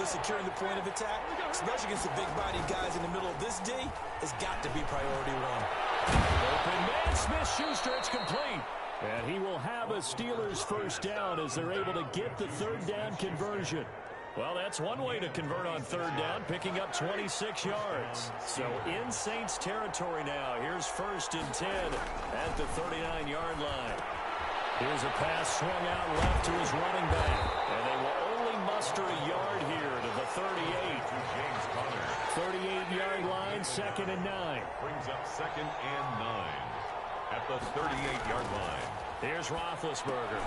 they're securing the point of attack, especially against the big-bodied guys in the middle of this D, has got to be priority one. Open man, Smith-Schuster, it's complete. And he will have a Steelers first down as they're able to get the third down conversion. Well, that's one way to convert on third down, picking up 26 yards. So in Saints territory now. Here's 1st and 10 at the 39-yard line. Here's a pass swung out left to his running back. And they will only muster a yard here to the 38. 38-yard line, 2nd and 9. Brings up 2nd and 9 at the 38-yard line. Here's Roethlisberger.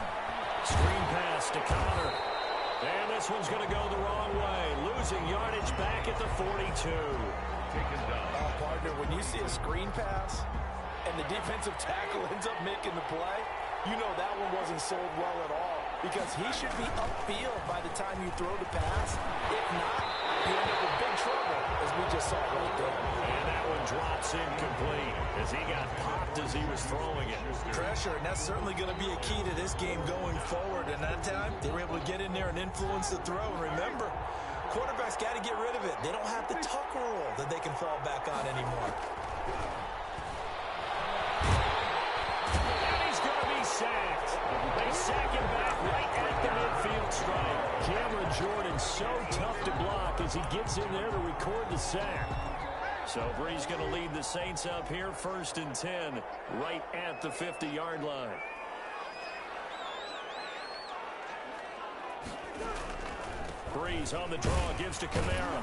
Screen pass to Connor. And this one's going to go the wrong way. Losing yardage back at the 42. Taken down. Partner, when you see a screen pass and the defensive tackle ends up making the play, you know that one wasn't sold well at all, because he should be upfield by the time you throw the pass. If not, you end up with big trouble, as we just saw right there. And that one drops incomplete as he got popped as he was throwing it. Pressure, and that's certainly going to be a key to this game going forward. And that time, they were able to get in there and influence the throw. And remember, quarterbacks got to get rid of it. They don't have the tuck rule that they can fall back on anymore. Sacked. They sack him back right at the midfield stripe. Cameron Jordan so tough to block as he gets in there to record the sack. So Bree's going to lead the Saints up here, 1st and 10, right at the 50-yard line. Breeze on the draw, gives to Kamara.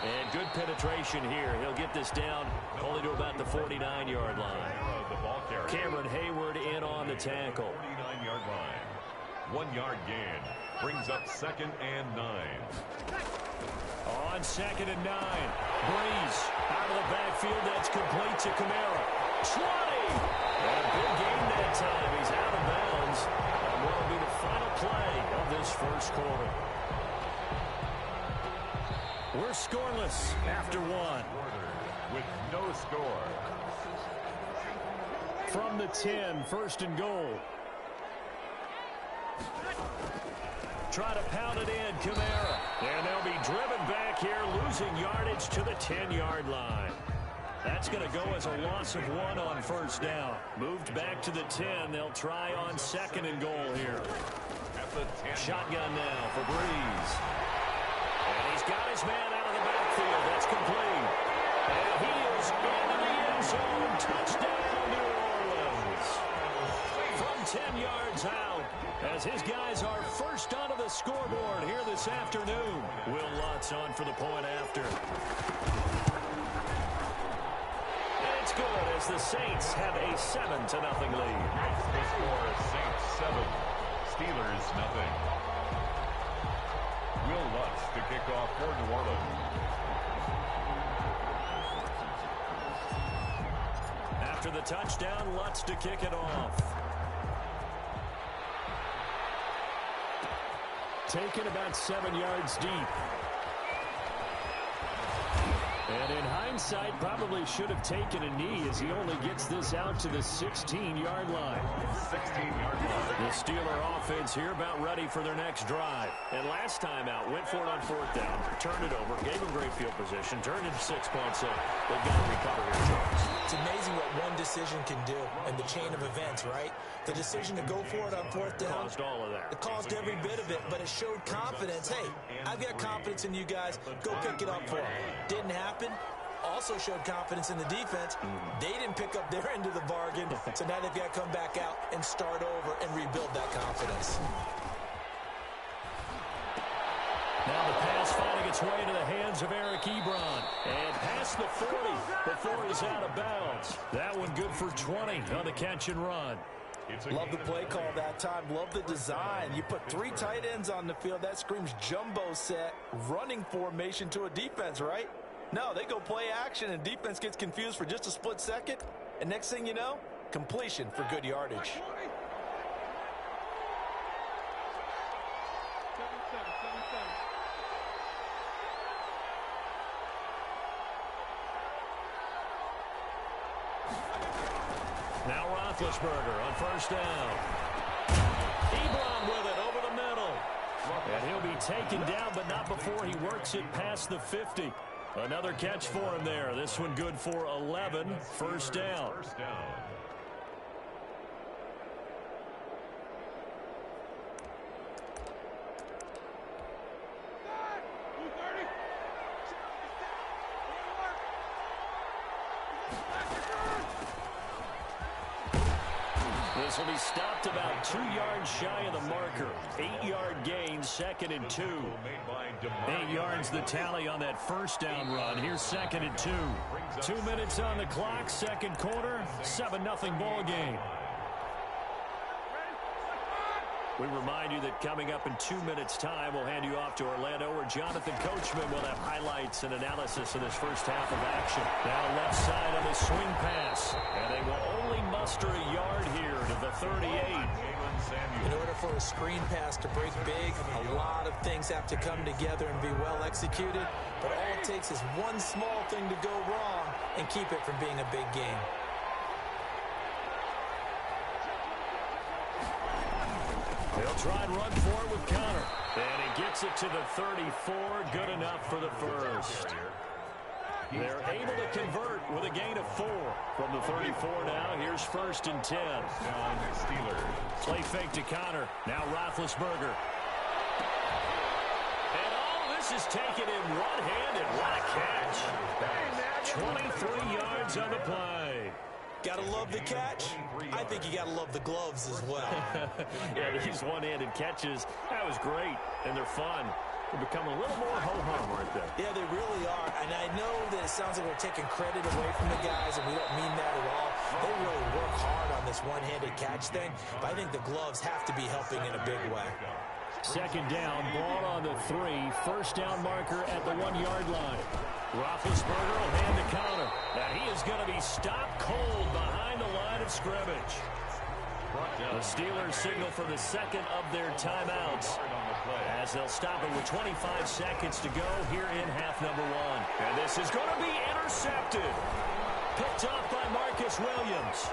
And good penetration here. He'll get this down only to about the 49-yard line. Cameron Hayward in on the tackle. 49-yard line. 1-yard gain. Brings up 2nd and 9. On 2nd and 9. Breeze out of the backfield. That's complete to Kamara. 20! And a big gain that time. He's out of bounds. And what will be the final play of this first quarter? We're scoreless after one. With no score. From the 10, 1st and goal. Try to pound it in, Kamara. And they'll be driven back here, losing yardage to the 10-yard line. That's going to go as a loss of 1 on 1st down. Moved back to the 10. They'll try on 2nd and goal here. Shotgun now for Breeze. And he's got his man out of the backfield. That's complete. And he is into the end zone. Touchdown, New Orleans. From 10 yards out, as his guys are first onto the scoreboard here this afternoon. Will Lutz on for the point after. And it's good as the Saints have a 7-0 lead. The score is Saints 7, Steelers 0. Will Lutz to kick off for New Orleans. After the touchdown, Lutz to kick it off. Taken about 7 yards deep. And in hindsight, probably should have taken a knee as he only gets this out to the 16-yard line. 16-yard line. The Steeler offense here about ready for their next drive. And last time out, went for it on 4th down, turned it over, gave them great field position, turned into 6 points. So they've got to recover here, Charles. It's amazing what one decision can do in the chain of events, right? The decision to go for it on 4th down. Caused all of that. It caused every bit of it, but it showed confidence. Hey, I've got confidence in you guys. Go pick it up for them. Didn't happen. Also showed confidence in the defense. They didn't pick up their end of the bargain, so now they've got to come back out and start over and rebuild that confidence. Now the pass finding its way to the hands of Eric Ebron. And past the 40 before he's out of bounds. That one good for 20 on the catch and run. Love the play call that time. Love the design. You put 3 tight ends on the field. That screams jumbo set, running formation to a defense, right? No, they go play action, and defense gets confused for just a split second. And next thing you know, completion for good yardage. Now Roethlisberger on 1st down. Ebron with it over the middle. And he'll be taken down, but not before he works it past the 50. Another catch for him there. This one good for 11. First down. This will be stopped about 2 yards shy of the marker. 8-yard gain, 2nd and 2. 8 yards the tally on that first down run. Here's 2nd and 2. 2 minutes on the clock, second quarter, 7-0 ball game. We remind you that coming up in 2 minutes' time, we'll hand you off to Orlando, where Jonathan Coachman will have highlights and analysis of this first half of action. Now left side on the swing pass, and they will only muster a yard here to the 38. In order for a screen pass to break big, a lot of things have to come together and be well executed, but all it takes is one small thing to go wrong and keep it from being a big game. They'll try and run for it with Connor. And he gets it to the 34. Good enough for the first. They're able to convert with a gain of 4. From the 34 now, here's 1st and 10. Play fake to Connor. Now Roethlisberger. And all this is taken in one-handed. What a catch. 23 yards on the play. Gotta love the catch. I think you gotta love the gloves as well. Yeah, these one-handed catches, that was great, and they're fun. They become a little more ho-hum, aren't they? Yeah, they really are. And I know that it sounds like we're taking credit away from the guys, and we don't mean that at all. They really work hard on this one-handed catch thing, but I think the gloves have to be helping in a big way. Second down, ball on the 3. First down marker at the 1-yard line. Roethlisberger will hand to Connor. And he is going to be stopped cold behind the line of scrimmage. The Steelers signal for the second of their timeouts, as they'll stop it with 25 seconds to go here in half number 1. And this is going to be intercepted. Picked off by Marcus Williams.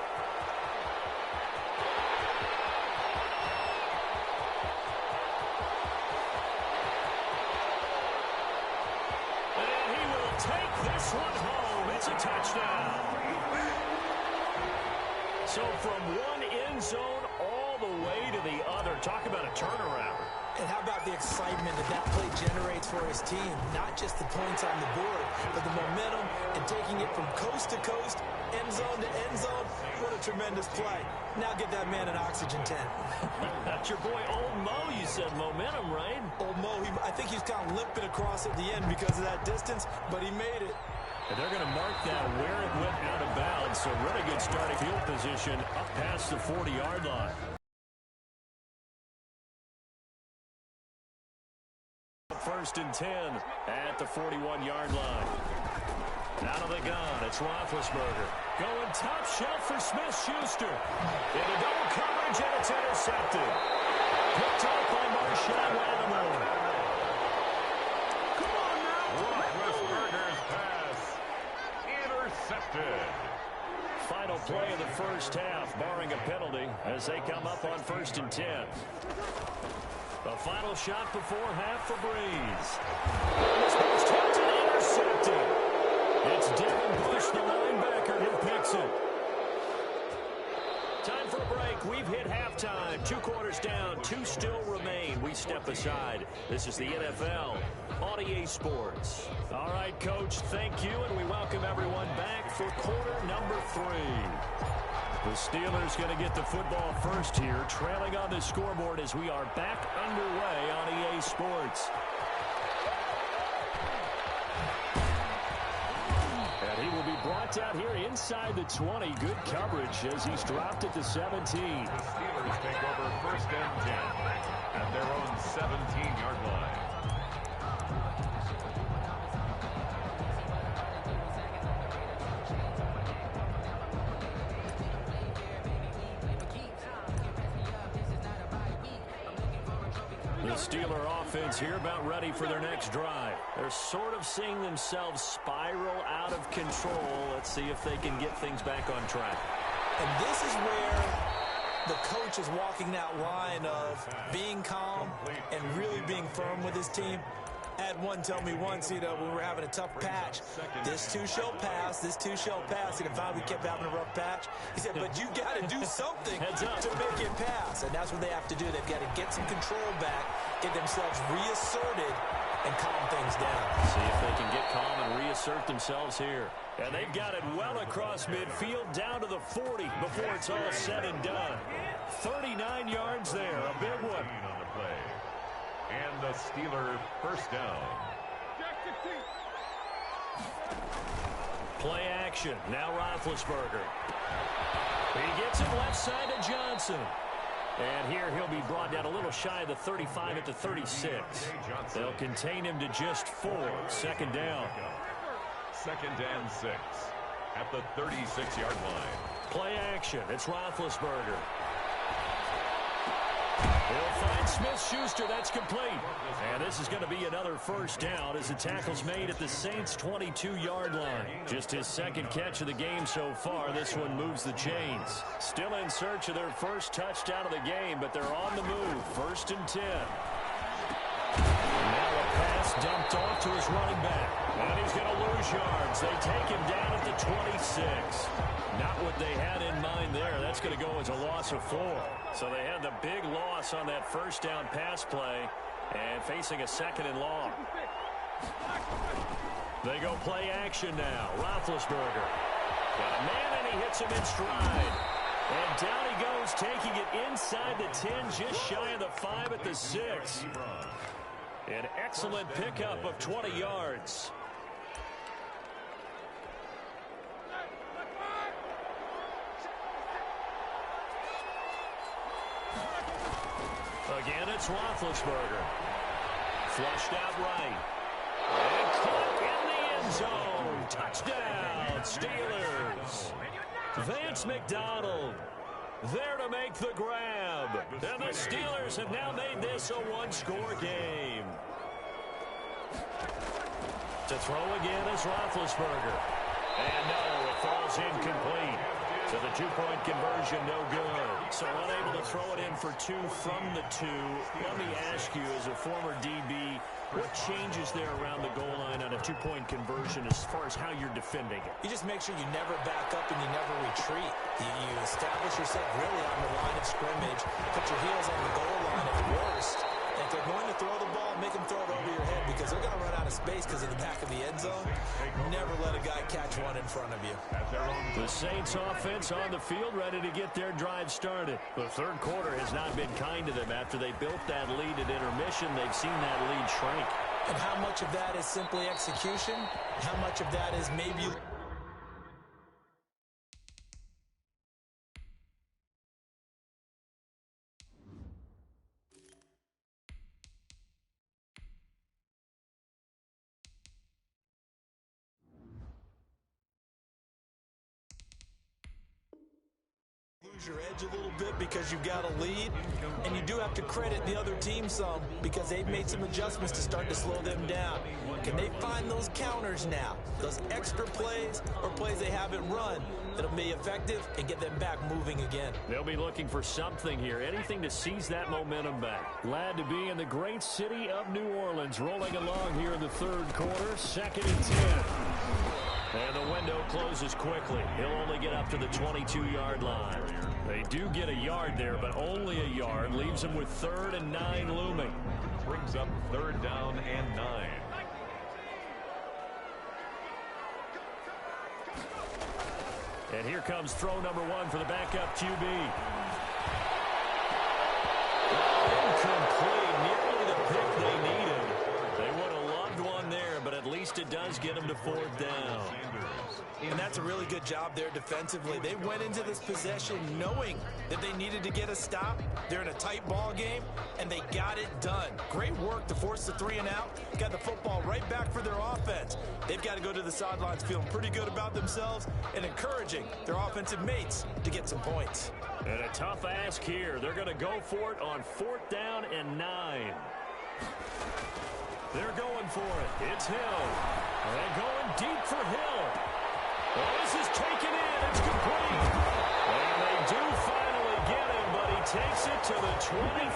Take this one home. It's a touchdown. So from one end zone all the way to the other. Talk about a turnaround. And how about the excitement that play generates for his team? Not just the points on the board, but the momentum and taking it from coast to coast, end zone to end zone. What a tremendous play. Now get that man an oxygen tent. That's your boy Old Mo. You said momentum, right? Old Mo, I think he's kind of limping across at the end because of that distance, but he made it. And they're going to mark that where it went out of bounds. So really good starting field position up past the 40-yard line. First and 10 at the 41-yard line. Out of the gun, it's Roethlisberger. Going top shelf for Smith-Schuster. Into double coverage, and it's intercepted. Picked off by Marshawn Lattimore. Come on now. Roethlisberger's pass intercepted. Final play of the first half, barring a penalty, as they come up on 1st and 10. The final shot before half for Breeze. This one's tipped and intercepted. It's Devin Bush, the linebacker, who picks it. Time for a break. We've hit halftime. 2 quarters down. 2 still remain. We step aside. This is the NFL on EA Sports. All right, Coach, thank you, and we welcome everyone back for quarter number 3. The Steelers going to get the football first here, trailing on the scoreboard as we are back underway on EA Sports. And he will be brought out here inside the 20. Good coverage as he's dropped at the 17. The Steelers take over 1st and 10 at their own 17-yard line. The Steeler offense here about ready for their next drive. They're sort of seeing themselves spiral out of control. Let's see if they can get things back on track. And this is where the coach is walking that line of being calm and really being firm with his team. Had one tell me once, when we were having a tough patch, this too shall pass, this too shall pass. And if we kept having a rough patch, he said, but you got to do something to make it pass. And that's what they have to do. They've got to get some control back, get themselves reasserted, and calm things down. See if they can get calm and reassert themselves here. And they've got it well across midfield down to the 40 before it's all said and done. 39 yards there, a big one. On the play. And the Steeler first down. Play action. Now Roethlisberger. He gets it left side to Johnson. And here he'll be brought down a little shy of the 35 at the 36. They'll contain him to just 4. Second down. Second and 6 at the 36-yard line. Play action. It's Roethlisberger. He'll find Smith-Schuster. That's complete. And this is going to be another first down as the tackle's made at the Saints' 22-yard line. Just his second catch of the game so far. This one moves the chains. Still in search of their first touchdown of the game, but they're on the move. First and 10. Now a pass dumped off to his running back. And he's going to lose yards. They take him down at the 26. Not what they had in mind there. That's going to go as a loss of 4. So they had the big loss on that first down pass play and facing a second and long. They go play action now. Roethlisberger. Got a man and he hits him in stride. And down he goes, taking it inside the 10, just shy of the 5 at the 6. An excellent pickup of 20 yards. Again, it's Roethlisberger. Flushed out right. And caught in the end zone. Touchdown, Steelers. Vance McDonald there to make the grab. And the Steelers have now made this a one-score game. To throw again is Roethlisberger. And no, it falls incomplete. So the two-point conversion, no good. So unable to throw it in for 2 from the 2. Let me ask you, as a former DB, what changes there around the goal line on a two-point conversion as far as how you're defending it? You just make sure you never back up and you never retreat. You establish yourself really on the line of scrimmage, put your heels on the goal line at worst. And if they're going to throw the ball, make them throw it over your head because they're going to run out of space because of the back of the end zone. Never let a guy catch one in front of you. The Saints offense on the field ready to get their drive started. The third quarter has not been kind to them. After they built that lead at intermission, they've seen that lead shrink. And how much of that is simply execution? How much of that is maybe... your edge a little bit because you've got a lead, and you do have to credit the other team some because they've made some adjustments to start to slow them down. Can they find those counters now, those extra plays or plays they haven't run that'll be effective and get them back moving again? They'll be looking for something here, anything to seize that momentum back. Glad to be in the great city of New Orleans, rolling along here in the third quarter, 2nd and 10. And the window closes quickly. He'll only get up to the 22-yard line. They do get a yard there, but only a yard. Leaves them with 3rd and 9 looming. Brings up 3rd down and 9. And here comes throw number 1 for the backup QB. Incomplete. Nearly the pick they needed. They would have loved one there, but at least it does get them to 4th down. And that's a really good job there defensively. They went into this possession knowing that they needed to get a stop. They're in a tight ball game, and they got it done. Great work to force the 3 and out. Got the football right back for their offense. They've got to go to the sidelines feeling pretty good about themselves and encouraging their offensive mates to get some points. And a tough ask here. They're going to go for it on 4th down and 9. They're going for it. It's Hill. And going deep for Hill. Well, this is taken in. It's complete. And they do finally get him, but he takes it to the 25.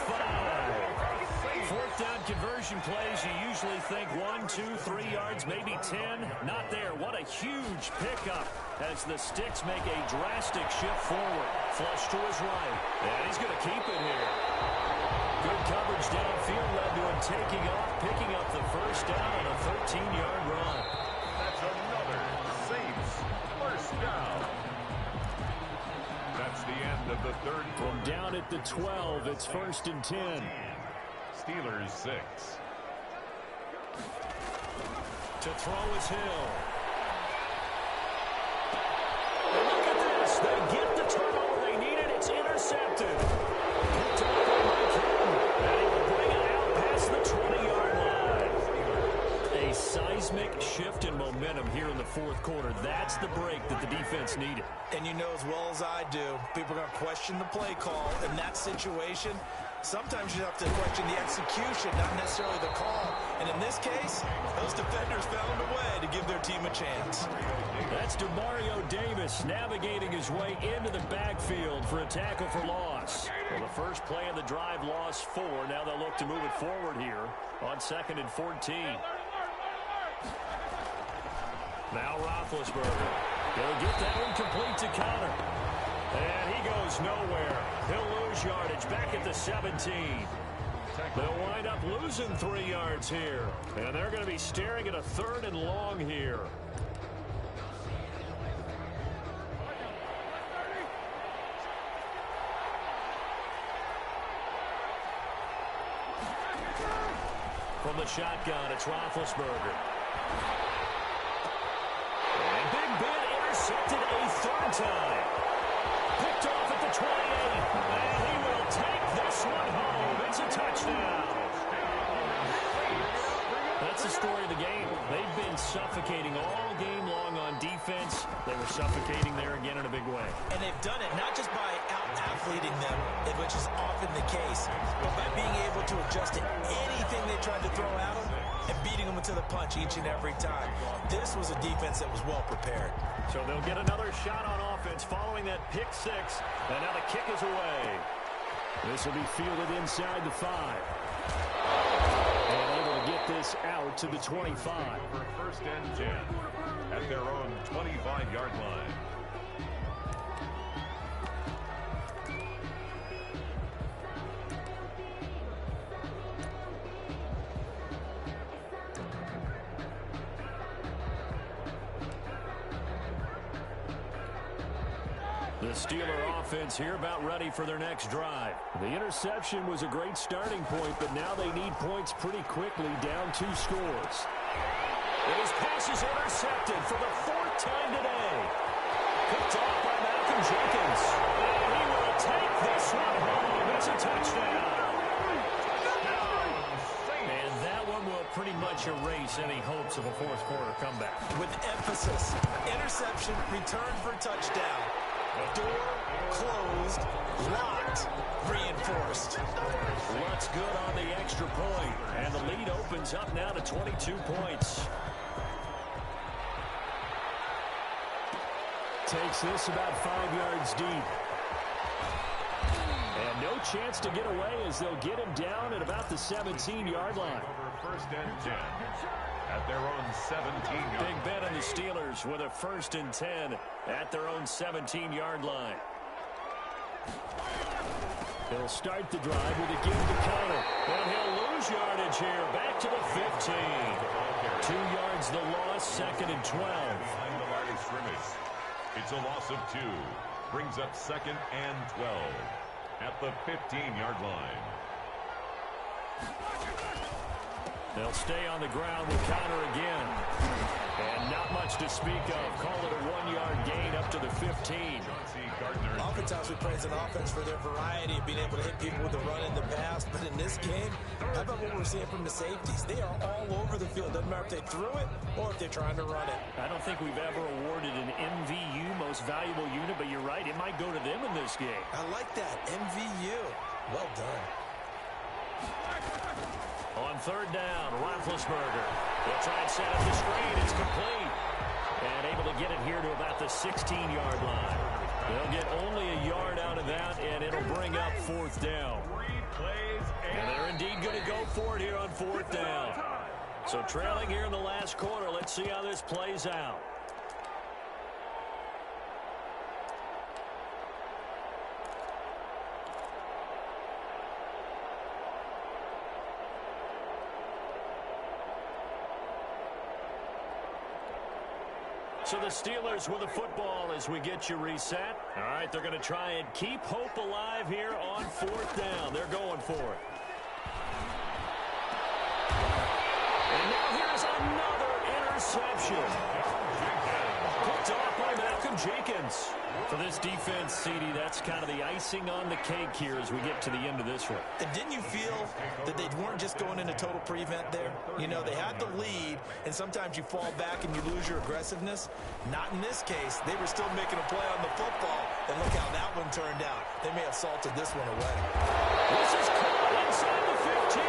4th down conversion plays, you usually think 1, 2, 3 yards, maybe 10. Not there. What a huge pickup as the Sticks make a drastic shift forward. Flush to his right. And he's going to keep it here. Good coverage downfield led to him taking off, picking up the first down on a 13-yard run. That's another Saints first down. That's the end of the third quarter. From down at the 12, it's 1st and 10. Steelers 6. To throw is Hill. And look at this. They get the turnover they needed. It's intercepted. Picked up by Mike Hilton. And he will bring it out past the 20-yard line. A seismic shift in momentum here in the fourth quarter. That's the break that the defense needed. And you know as well as I do, people are going to question the play call in that situation. Sometimes you have to question the execution, not necessarily the call. And in this case, those defenders found a way to give their team a chance. That's DeMario Davis navigating his way into the backfield for a tackle for loss. Well, the first play of the drive lost 4. Now they'll look to move it forward here on 2nd and 14. Now Roethlisberger. They'll get that one complete to Connor. And he goes nowhere. He'll lose yardage back at the 17. They'll wind up losing 3 yards here. And they're going to be staring at a 3rd and long here. From the shotgun, it's Roethlisberger. And Big Ben intercepted a 3rd time. Picked off at the 28. And he will take this one home. It's a touchdown. That's the story of the game. They've been suffocating all game long on defense. They were suffocating there again in a big way. And they've done it not just by out-athleting them, which is often the case, but by being able to adjust to anything they tried to throw at them and beating them into the punch each and every time. This was a defense that was well prepared. So they'll get another shot on offense following that pick 6. And now the kick is away. This will be fielded inside the 5. And able to get this out to the 25. For 1st and 10 at their own 25-yard line. The Steeler offense here about ready for their next drive. The interception was a great starting point, but now they need points pretty quickly, down 2 scores. His pass is intercepted for the 4th time today. Picked off by Malcolm Jenkins. And he will take this one home. It's a touchdown. And that one will pretty much erase any hopes of a fourth quarter comeback. With emphasis, interception, return for touchdown. Door closed, locked, reinforced. What's good on the extra point, and the lead opens up now to 22 points. Takes this about 5 yards deep. And no chance to get away as they'll get him down at about the 17-yard line. Over 1st and 10 at their own 17-yard line. Big Ben and the Steelers with a 1st and 10 at their own 17-yard line. They'll start the drive with a give to Connor. And he'll lose yardage here. Back to the 15. 2 yards the loss, 2nd and 12. Behind the line of scrimmage. It's a loss of 2. Brings up 2nd and 12 at the 15-yard line. They'll stay on the ground with Connor again. And not much to speak of. Call it a 1-yard gain up to the 15. Oftentimes we praise an offense for their variety of being able to hit people with the run in the pass. But in this game, how about what we're seeing from the safeties? They are all over the field. Doesn't matter if they threw it or if they're trying to run it. I don't think we've ever awarded an MVU, most valuable unit, but you're right. It might go to them in this game. I like that. MVU. Well done. On 3rd down, Roethlisberger. They'll try and set up the screen. It's complete. And able to get it here to about the 16-yard line. They'll get only a yard out of that, and it'll bring up fourth down. And they're indeed going to go for it here on fourth down. So trailing here in the last quarter. Let's see how this plays out. So the Steelers with the football as we get you reset. All right, they're going to try and keep hope alive here on fourth down. They're going for it. And now here's another interception. Picked off by Malcolm Jenkins. For this defense, CD, that's kind of the icing on the cake here as we get to the end of this one. And didn't you feel that they weren't just going into total prevent there? You know, they had the lead, and sometimes you fall back and you lose your aggressiveness. Not in this case. They were still making a play on the football, and look how that one turned out. They may have salted this one away. This is caught inside the 15.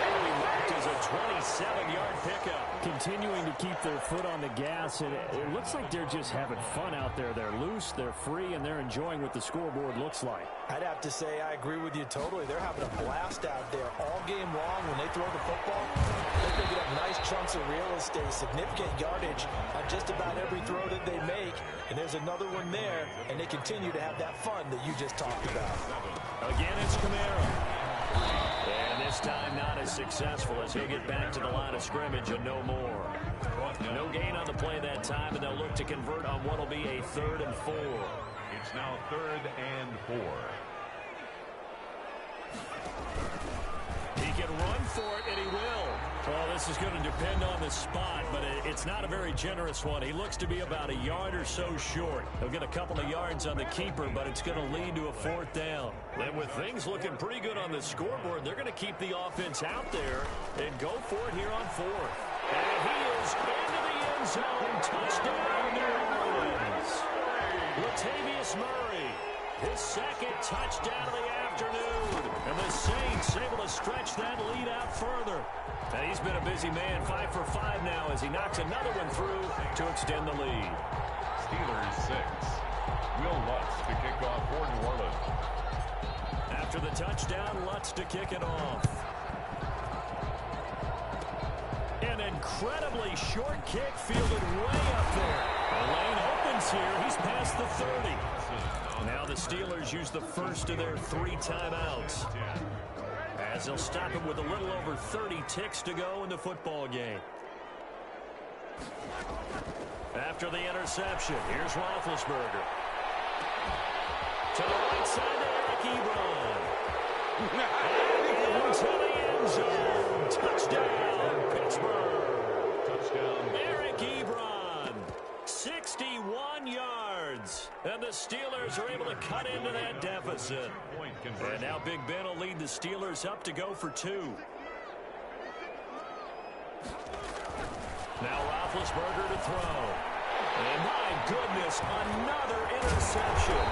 And we marked as a 27-yard pickup. Continuing to keep their foot on the gas, and it looks like they're just having fun out there. They're loose, they're free, and they're enjoying what the scoreboard looks like. I'd have to say I agree with you totally. They're having a blast out there all game long when they throw the football. They're picking up nice chunks of real estate, significant yardage on just about every throw that they make. And there's another one there, and they continue to have that fun that you just talked about. Again, it's Kamara. And this time not as successful as he'll get back to the line of scrimmage and no more. No gain on the play that time, and they'll look to convert on what will be a 3rd and 4. It's now 3rd and 4. He can run for it, and he will. Well, this is going to depend on the spot, but it's not a very generous one. He looks to be about a yard or so short. He'll get a couple of yards on the keeper, but it's going to lead to a 4th down. And with things looking pretty good on the scoreboard, they're going to keep the offense out there and go for it here on 4th. And he is into the end zone. Touchdown, New Orleans. Latavius Murray, his 2nd touchdown of the afternoon. And the Saints able to stretch that lead out further. And he's been a busy man, 5 for 5 now as he knocks another one through to extend the lead. Steelers 6. Will Lutz to kick off for New Orleans. After the touchdown, Lutz to kick it off. An incredibly short kick fielded way up there. The lane opens here. He's past the 30. Now the Steelers use the first of their 3 timeouts, as they'll stop him with a little over 30 ticks to go in the football game. After the interception, here's Roethlisberger. To the right side to Eric Ebron. And into the end zone. Touchdown, Pittsburgh. Touchdown. Eric Ebron. 61 yards. And the Steelers are able to cut into that deficit. And now Big Ben will lead the Steelers up to go for 2. Now Roethlisberger to throw. And my goodness, another interception.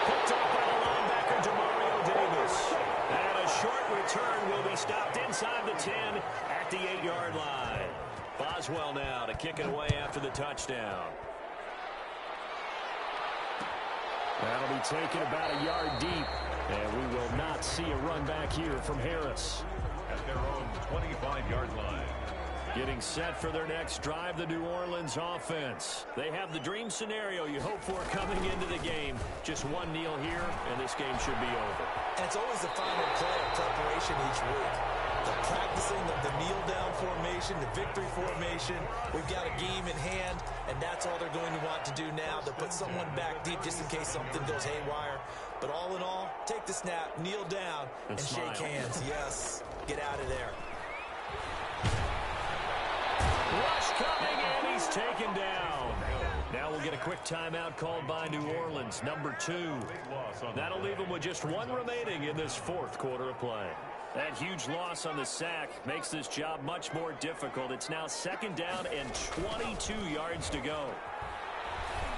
Picked up by the linebacker, Demario Davis. And a short return will be stopped inside the 10 at the 8-yard line. Boswell now to kick it away after the touchdown. That'll be taken about a yard deep. And we will not see a run back here from Harris. At their own 25-yard line. Getting set for their next drive, the New Orleans offense. They have the dream scenario you hope for coming into the game. Just one kneel here, and this game should be over. And it's always the final play of preparation each week. The practicing of the kneel-down formation, the victory formation. We've got a game in hand, and that's all they're going to want to do now. To put someone back deep just in case something goes haywire. But all in all, take the snap, kneel down, and shake hands. Yes, get out of there. Rush coming, and he's taken down. Now we'll get a quick timeout called by New Orleans, number 2. That'll leave them with just 1 remaining in this 4th quarter of play. That huge loss on the sack makes this job much more difficult. It's now 2nd down and 22 yards to go.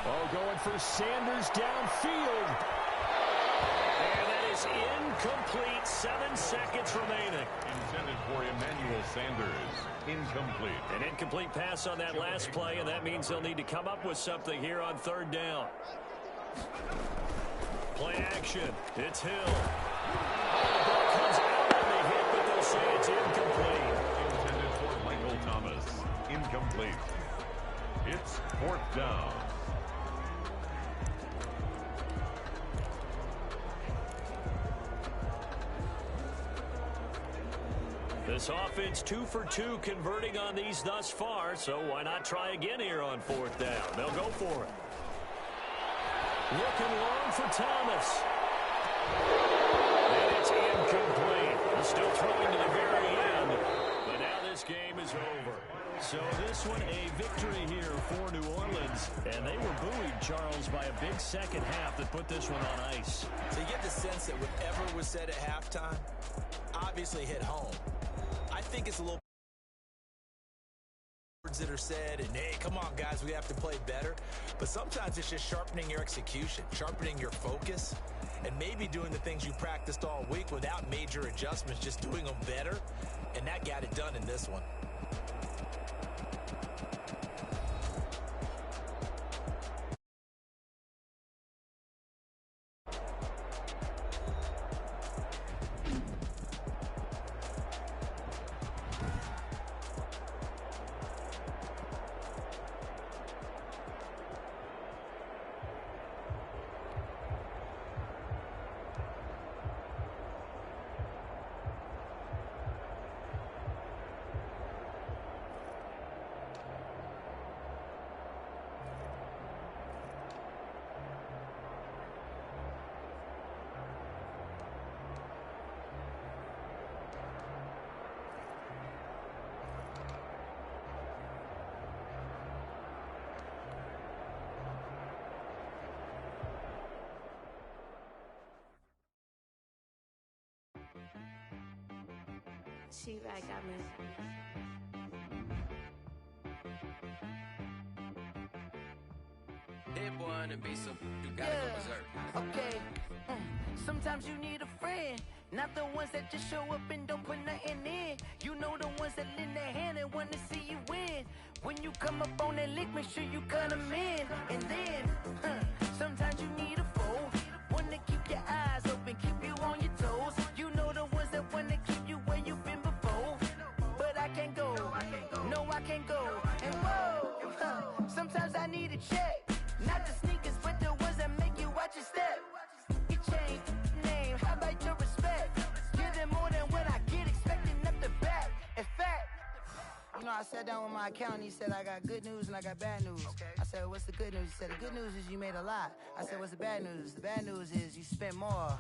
Oh, going for Sanders downfield. And that is is incomplete. 7 seconds remaining. Intended for Emmanuel Sanders. Incomplete. An incomplete pass on that last play, and that means they'll need to come up with something here on 3rd down. Play action. It's Hill. The ball comes out on the hit, but they'll say it's incomplete. Intended for Michael Thomas. Incomplete. It's 4th down. This offense 2 for 2 converting on these thus far, so why not try again here on 4th down? They'll go for it. Looking long for Thomas. And it's incomplete. They're still throwing to the very end, but now this game is over. So this one a victory here for New Orleans, and they were buoyed, Charles, by a big second half that put this one on ice. So you get the sense that whatever was said at halftime obviously hit home. I think it's a little words that are said, and hey, come on, guys, we have to play better. But sometimes it's just sharpening your execution, sharpening your focus, and maybe doing the things you practiced all week without major adjustments, just doing them better. And that got it done in this one. She-Rag got me. Hit one and be so you gotta go berserk. Okay. Sometimes you need a friend, not the ones that just show up and don't put nothing in. You know the ones that lend their hand and want to see you win. When you come up on that lick, make sure you cut them in. And then, sometimes you need a foe, one to keep your eyes open, keep you on your toes. You know the ones that want to keep you where you've been before. But I can't go, no I can't go. And whoa, sometimes I need a check. Not the sneakers, but the ones that make you watch your step. You change name, how about your respect? Give them more than what I get, expecting up the back. In fact, you know, I sat down with my accountant, he said, I got good news and I got bad news. I said, what's the good news? He said, the good news is you made a lot. I said, what's the bad news? The bad news is you spent more.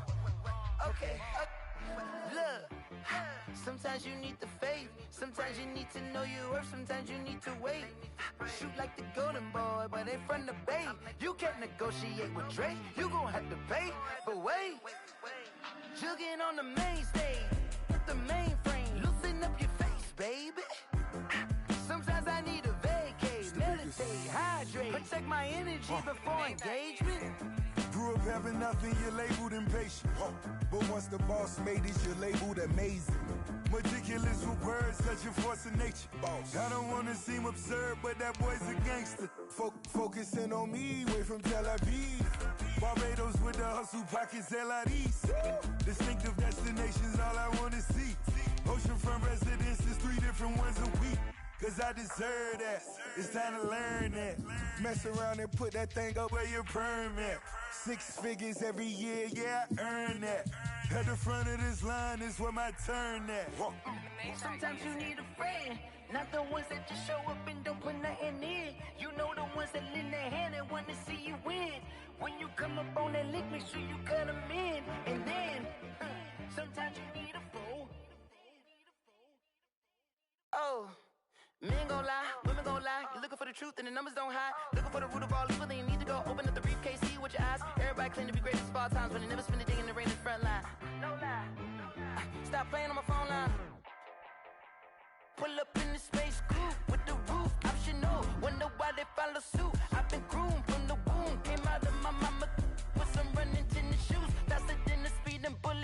Okay, look, sometimes you need the faith, sometimes you need to know your worth, sometimes you need to wait. Shoot like the golden boy, but ain't from the bay. You can't negotiate with Drake, you gon' have to pay. But wait, jugging on the main stage, with the mainframe, loosen up your face, baby. Sometimes I need a vacate, meditate, hydrate, protect my energy before engagement. Grew up having nothing, you're labeled impatient. But once the boss made it, you're labeled amazing. Meticulous with words, such a force of nature. I don't wanna seem absurd, but that boy's a gangster. Focusing on me, way from Tel Aviv. Barbados with the hustle pockets, LIDs. Distinctive destinations, all I wanna see. Oceanfront residences, 3 different ones a week. Cause I deserve that, it's time to learn that. Mess around and put that thing up where your permit. 6 figures every year, yeah, I earn that. At the front of this line is where my turn at. Sometimes you need a friend, not the ones that just show up and don't put nothing in. You know the ones that lend their hand and want to see you win. When you come up on that lick, make sure you cut them in. And then, sometimes you need a foe. Oh. Men gon' lie, women gon' lie. You're looking for the truth and the numbers don't hide. Looking for the root of all evil, then you need to go open up the briefcase, see with your eyes. Everybody claim to be greatest of all times, but they never spend a day in the rain in the front line. No lie. Stop playing on my phone line. Pull up in the space coupe with the roof optional. Wonder why they follow suit. I've been groomed from the womb. Came out of my mama with some running tennis shoes. Faster than the speeding bullet.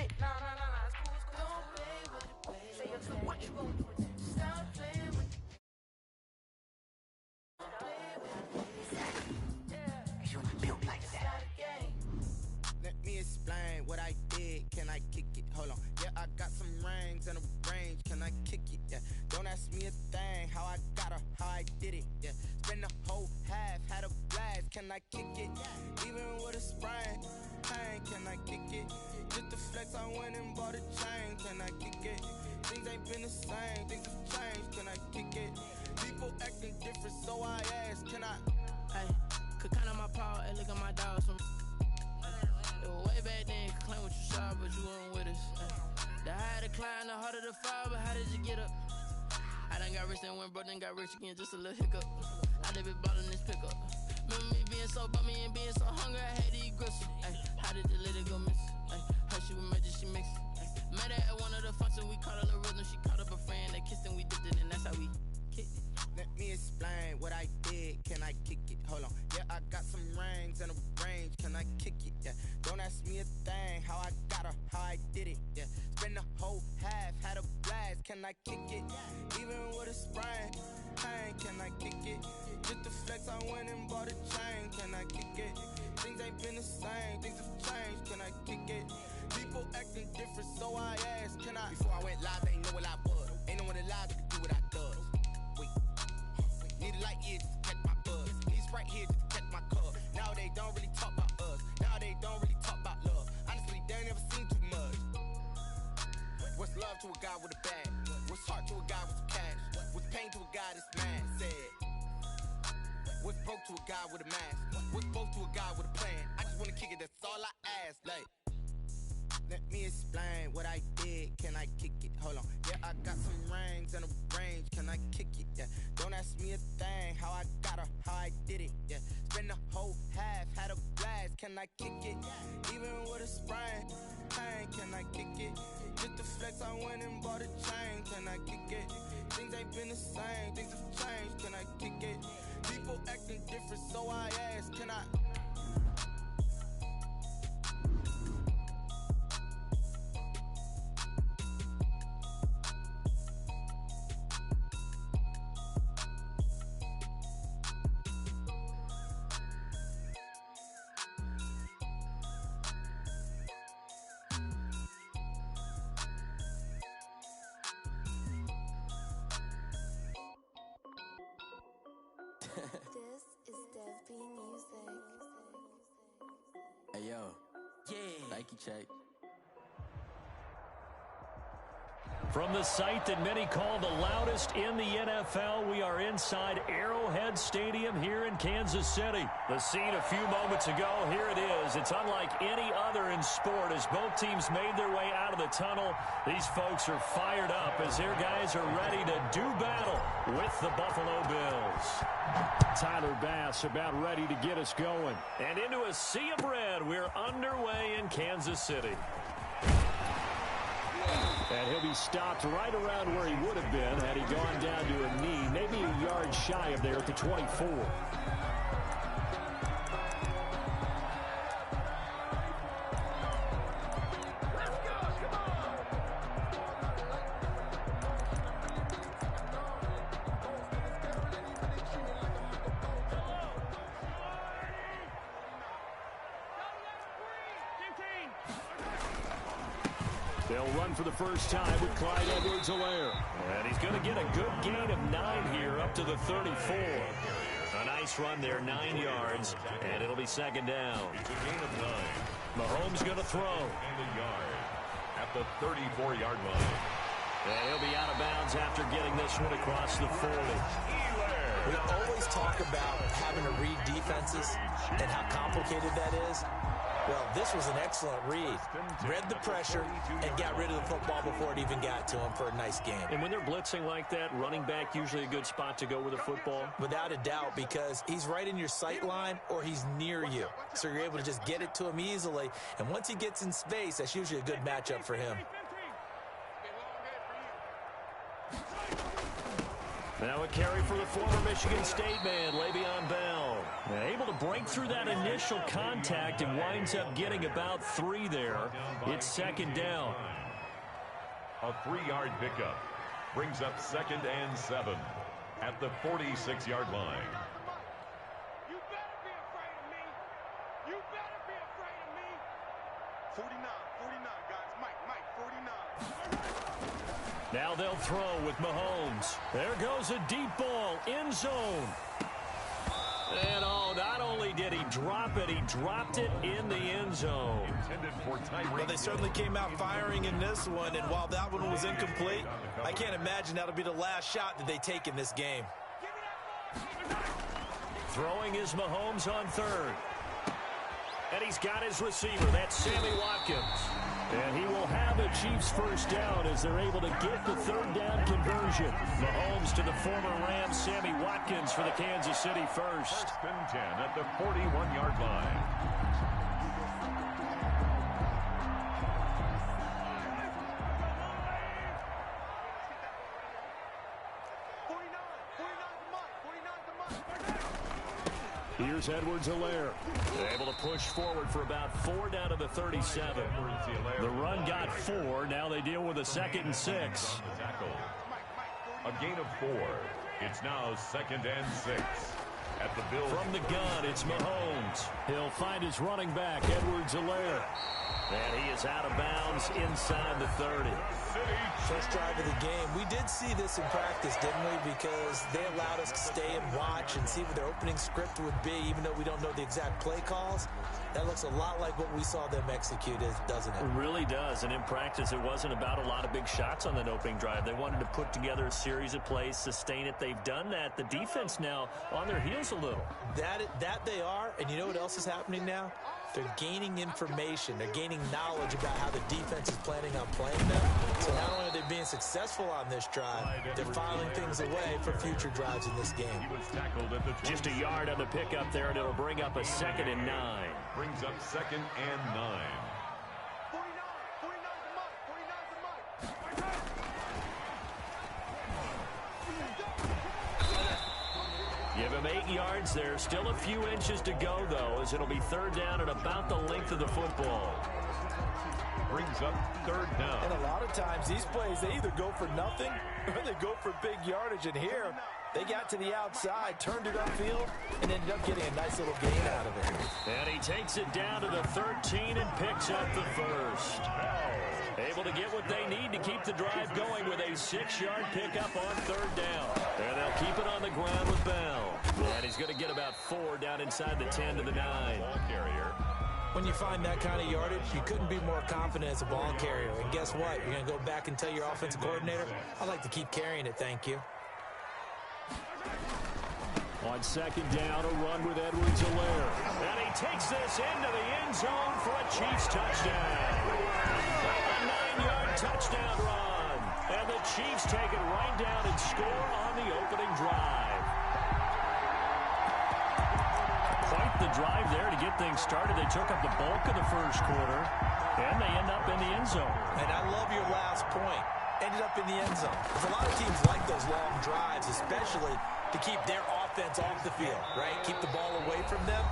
can I kick it? Hold on. Yeah, I got some rings and a range, can I kick it? Yeah, don't ask me a thing, how I got her, how I did it. Yeah, spend the whole half, had a blast, can I kick it? Even with a sprain, pain, can I kick it? Just to flex, I went and bought a chain, can I kick it? Things ain't been the same, things have changed, can I kick it? People acting different, so I ask, can I? Hey, could count on my paw, and look at my dogs from. It was way back then, could claim what you saw, but you weren't with us. The higher the climb, the harder the fall, but how did you get up? I done got rich and went broke, then got rich again, just a little hiccup. I done been ballin' this pickup. Remember me being so bummy and being so hungry, I had to eat gristle. Ay, how did the lady go miss? Ay, her she was magic, she mixed. Met her at one of the functions, we caught her the rhythm, she caught up a friend, they kissed and we dipped it, and that's how we kicked it. Let me explain what I did, can I kick it? Hold on, yeah, I got some rings and a range, can I kick it? Yeah, don't ask me a thing, how I got her, how I did it. Yeah, spend the whole half, had a blast, can I kick it? Even with a sprain, pain, can I kick it? Just to flex, I went and bought a chain, can I kick it? Things ain't been the same, things have changed, can I kick it? People acting different, so I asked, can I? Before I went live, they ain't know what I was. Ain't no one alive that could do what I does. Wait, need a light here just to catch my buzz. Need Sprite here just to catch my cup. Now they don't really talk about us. Now they don't really talk about love. Honestly, they ain't never seen too much. What's love to a guy with a bag? What's heart to a guy with some cash? What's pain to a guy that's mad? Said. What's broke to a guy with a mask? What's broke to a guy with a plan? I just wanna kick it, that's all I ask. Like, let me explain what I did, can I kick it? Hold on, yeah, I got some rings and a range, can I kick it? Yeah, don't ask me a thing, how I got her, how I did it. Yeah, spend the whole half, had a blast, can I kick it? Even with a sprain, pain, can I kick it? Just to flex, I went and bought a chain, can I kick it? Things ain't been the same, things have changed, can I kick it? People acting different, so I ask, can I? This is Dev B Music. Hey yo, yeah. Nike check. From the site that many call the loudest in the NFL, we are inside Arrowhead Stadium here in Kansas City. The scene a few moments ago, here it is. It's unlike any other in sport as both teams made their way out of the tunnel. These folks are fired up as their guys are ready to do battle with the Buffalo Bills. Tyler Bass about ready to get us going. And into a sea of red, we're underway in Kansas City. And he'll be stopped right around where he would have been had he gone down to a knee, maybe a yard shy of there at the 24. They'll run for the first time with Clyde Edwards-Helaire. And he's going to get a good gain of 9 here up to the 34. A nice run there, 9 yards, and it'll be second down. It's a gain of 9. Mahomes going to throw. And a yard at the 34-yard line. And he'll be out of bounds after getting this one across the 40. We always talk about having to read defenses and how complicated that is. Well, this was an excellent read. Read the pressure and got rid of the football before it even got to him for a nice game. And when they're blitzing like that, running back usually a good spot to go with a football? Without a doubt, because he's right in your sight line or he's near you. So you're able to just get it to him easily. And once he gets in space, that's usually a good matchup for him. Now a carry for the former Michigan State man, Le'Veon Bell. Able to break through that initial contact and winds up getting about 3 there. It's second down. A 3-yard pickup brings up 2nd and 7 at the 46-yard line. You better be afraid of me. You better be afraid of me. 49, guys. Now they'll throw with Mahomes. There goes a deep ball, end zone. And not only did he drop it, he dropped it in the end zone. Well, they certainly came out firing in this one, and while that one was incomplete, I can't imagine that'll be the last shot that they take in this game. Throwing is Mahomes on third. And he's got his receiver. That's Sammy Watkins. And he will have a Chiefs first down as they're able to get the third down conversion. Mahomes to the former Rams, Sammy Watkins for the Kansas City first. First and 10 at the 41-yard line. Here's Edwards-Helaire. Able to push forward for about 4 down to the 37. The run got 4. Now they deal with a 2nd and 6. A gain of 4. It's now 2nd and 6. At the Bills. From the gun, it's Mahomes. He'll find his running back, Edwards-Helaire. And he is out of bounds inside the 30. First drive of the game. We did see this in practice, didn't we? Because they allowed us to stay and watch and see what their opening script would be, even though we don't know the exact play calls. That looks a lot like what we saw them execute, doesn't it? It really does. And in practice, it wasn't about a lot of big shots on that opening drive. They wanted to put together a series of plays, sustain it. They've done that. The defense now on their heels a little. That they are. And you know what else is happening now? They're gaining information. They're gaining knowledge about how the defense is planning on playing them. So not only are they being successful on this drive, they're filing things away for future drives in this game. Just a yard on the pickup there, and it'll bring up a 2nd and 9. Brings up 2nd and 9. Give him 8 yards there. Still a few inches to go, though, as it'll be 3rd down at about the length of the football. Brings up 3rd down. And a lot of times, these plays, they either go for nothing or they go for big yardage. And here, they got to the outside, turned it upfield, and ended up getting a nice little gain out of it. And he takes it down to the 13 and picks up the first. Able to get what they need to keep the drive going with a 6-yard pickup on 3rd down. And they'll keep it on the ground with Bell. And he's going to get about 4 down inside the 10 to the 9. Ball carrier. When you find that kind of yardage, you couldn't be more confident as a ball carrier. And guess what? You're going to go back and tell your offensive coordinator, I'd like to keep carrying it, thank you. On 2nd down, a run with Edwards-Helaire. And he takes this into the end zone for a Chiefs touchdown. A 9-yard touchdown run. And the Chiefs take it right down and score on the opening drive. Quite the drive there to get things started. They took up the bulk of the first quarter, and they end up in the end zone. And I love your last point. Ended up in the end zone. There's a lot of teams like those long drives, especially to keep their offense off the field, right? Keep the ball away from them.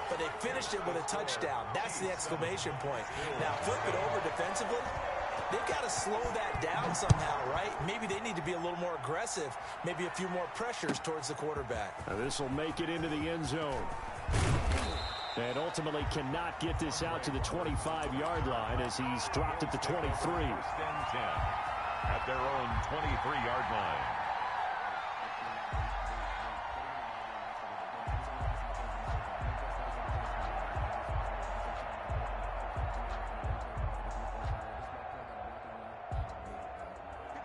But they finished it with a touchdown. That's the exclamation point. Now, flip it over defensively. They've got to slow that down somehow, right? Maybe they need to be a little more aggressive. Maybe a few more pressures towards the quarterback. Now this will make it into the end zone. And ultimately cannot get this out to the 25-yard line as he's dropped at the 23. First and 10 at their own 23-yard line.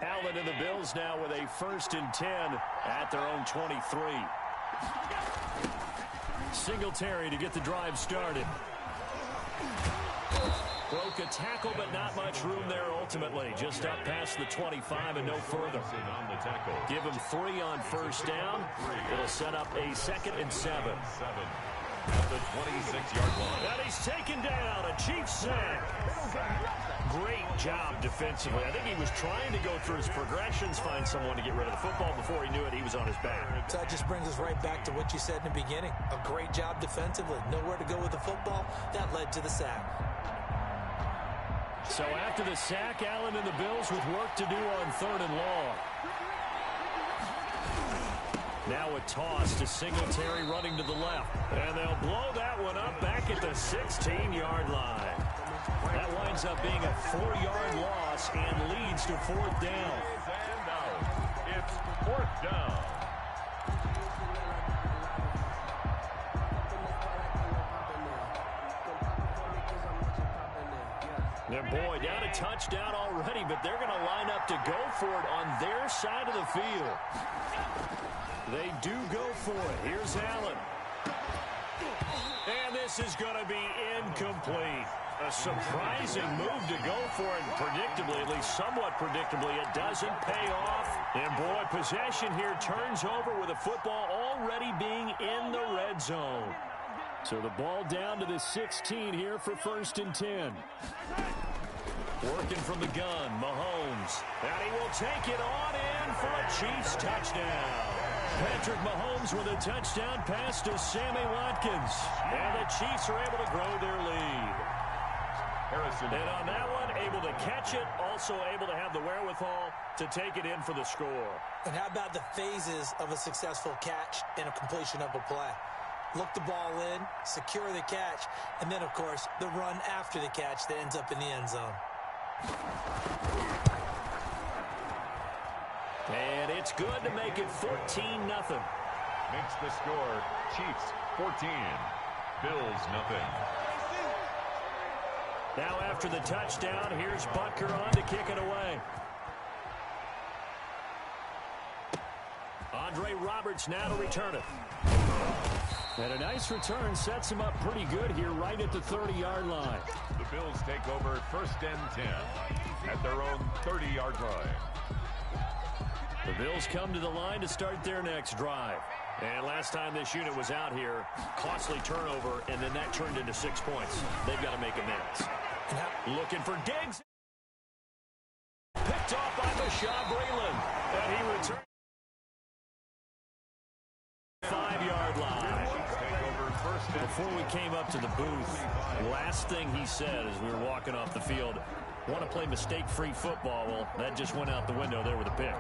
Allen and the Bills now with a 1st and 10 at their own 23. Singletary to get the drive started. Broke a tackle, but not much room there ultimately. Just up past the 25 and no further. Give him 3 on 1st down. It'll set up a 2nd and 7. At the 26-yard line. And he's taken down. A Chiefs sack. Great job defensively. I think he was trying to go through his progressions, find someone to get rid of the football. Before he knew it, he was on his back. So that just brings us right back to what you said in the beginning. A great job defensively. Nowhere to go with the football. That led to the sack. So after the sack, Allen and the Bills with work to do on 3rd and long. Now a toss to Singletary running to the left. And they'll blow that one up back at the 16-yard line. That winds up being a 4-yard loss and leads to 4th down. And out. It's 4th down. Their boy down a touchdown already, but they're going to line up to go for it on their side of the field. They do go for it. Here's Allen. And this is going to be incomplete. A surprising move to go for it. Predictably, at least somewhat predictably, it doesn't pay off. And boy, possession here turns over with the football already being in the red zone. So the ball down to the 16 here for 1st and 10. Working from the gun, Mahomes. And he will take it on in for a Chiefs touchdown. Patrick Mahomes with a touchdown pass to Sammy Watkins. And the Chiefs are able to grow their lead. Harrison. And on that one, able to catch it, also able to have the wherewithal to take it in for the score. And how about the phases of a successful catch and a completion of a play? Look the ball in, secure the catch, and then, of course, the run after the catch that ends up in the end zone. And it's good to make it 14-0. Makes the score Chiefs 14, Bills nothing. Now after the touchdown, here's Butker on to kick it away. Andre Roberts now to return it. And a nice return sets him up pretty good here right at the 30-yard line. The Bills take over 1st and 10 at their own 30-yard line. The Bills come to the line to start their next drive. And last time this unit was out here, costly turnover, and then that turned into 6 points. They've got to make amends. Looking for Diggs. Picked off by Bashaud Breeland. And he returns. 5-yard line. Before we came up to the booth, last thing he said as we were walking off the field, want to play mistake-free football. Well, that just went out the window there with a pick.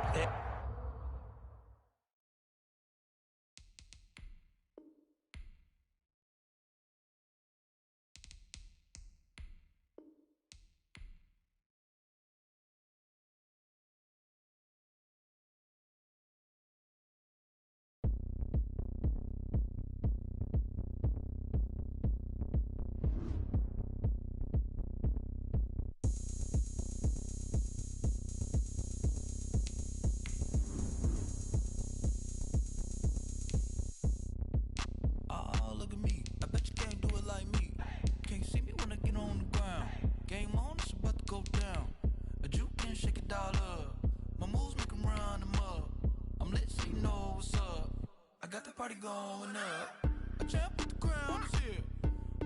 Going up, a champ with the crown is here.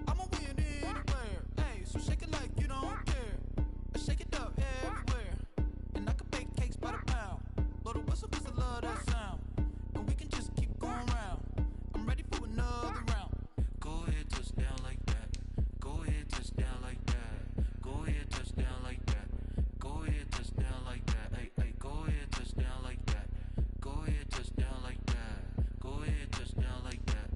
I'ma win anywhere. Hey, so shake it like you don't care. I shake it up everywhere, and I can bake cakes by the pound. Blow the whistle 'cause I love that sound, and we can just keep going round. I'm ready for another round. Go ahead, touchdown like that. Go ahead, touchdown like that. Go ahead, touchdown like that. Go ahead, touchdown like that. Hey, hey, go ahead, touchdown like that. Go ahead, touchdown like that. Go ahead, touchdown like that.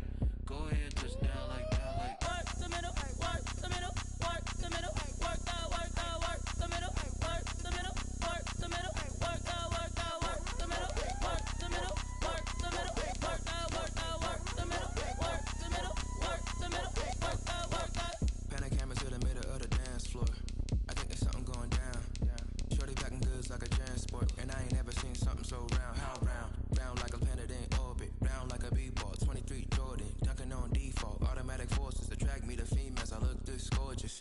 Go ahead, touchdown like that. Like work the middle, work the middle, work the middle, work the middle, work the middle, work the middle, work the middle, work the middle, work the middle, work the middle, work the middle, work the middle, work the. Panic camera to the middle of the dance floor. I think there's something going down. Shorty packing goods like a transport, and I ain't never seen something so round. How round? Round like a planet in orbit, round like a b-ball. 23 Jordan, dunking on default. Automatic forces attract me to females. I look this gorgeous.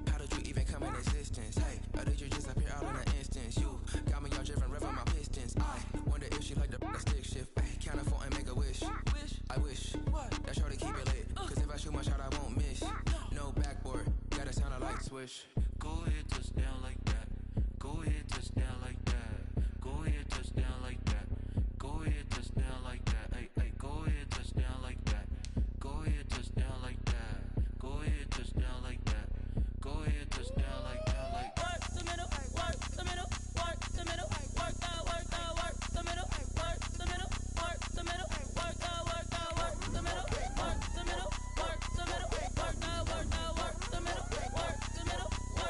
How did you even come in existence? Hey, or did you just appear out in an instance? You got me all driven, revving my pistons. I wonder if she like the stick shift. Hey, count a 4 and make a wish. I wish that shorty keep it lit. 'Cause if I shoot my shot, I won't miss. No backboard, gotta sound a light switch. Go ahead, touchdown like that. Go ahead, touchdown like that. Go ahead, touchdown like that. Go ahead, touchdown like that. Hey, hey, go ahead, touchdown like that. Go ahead, touchdown like that. Go ahead, touchdown like that. Go ahead, touchdown like that. Like work the middle, work the middle, work the middle, work the middle, work the middle, work the middle, work the middle, work the middle, work the middle, work the middle, work the middle, work the middle, work the middle, work the middle, work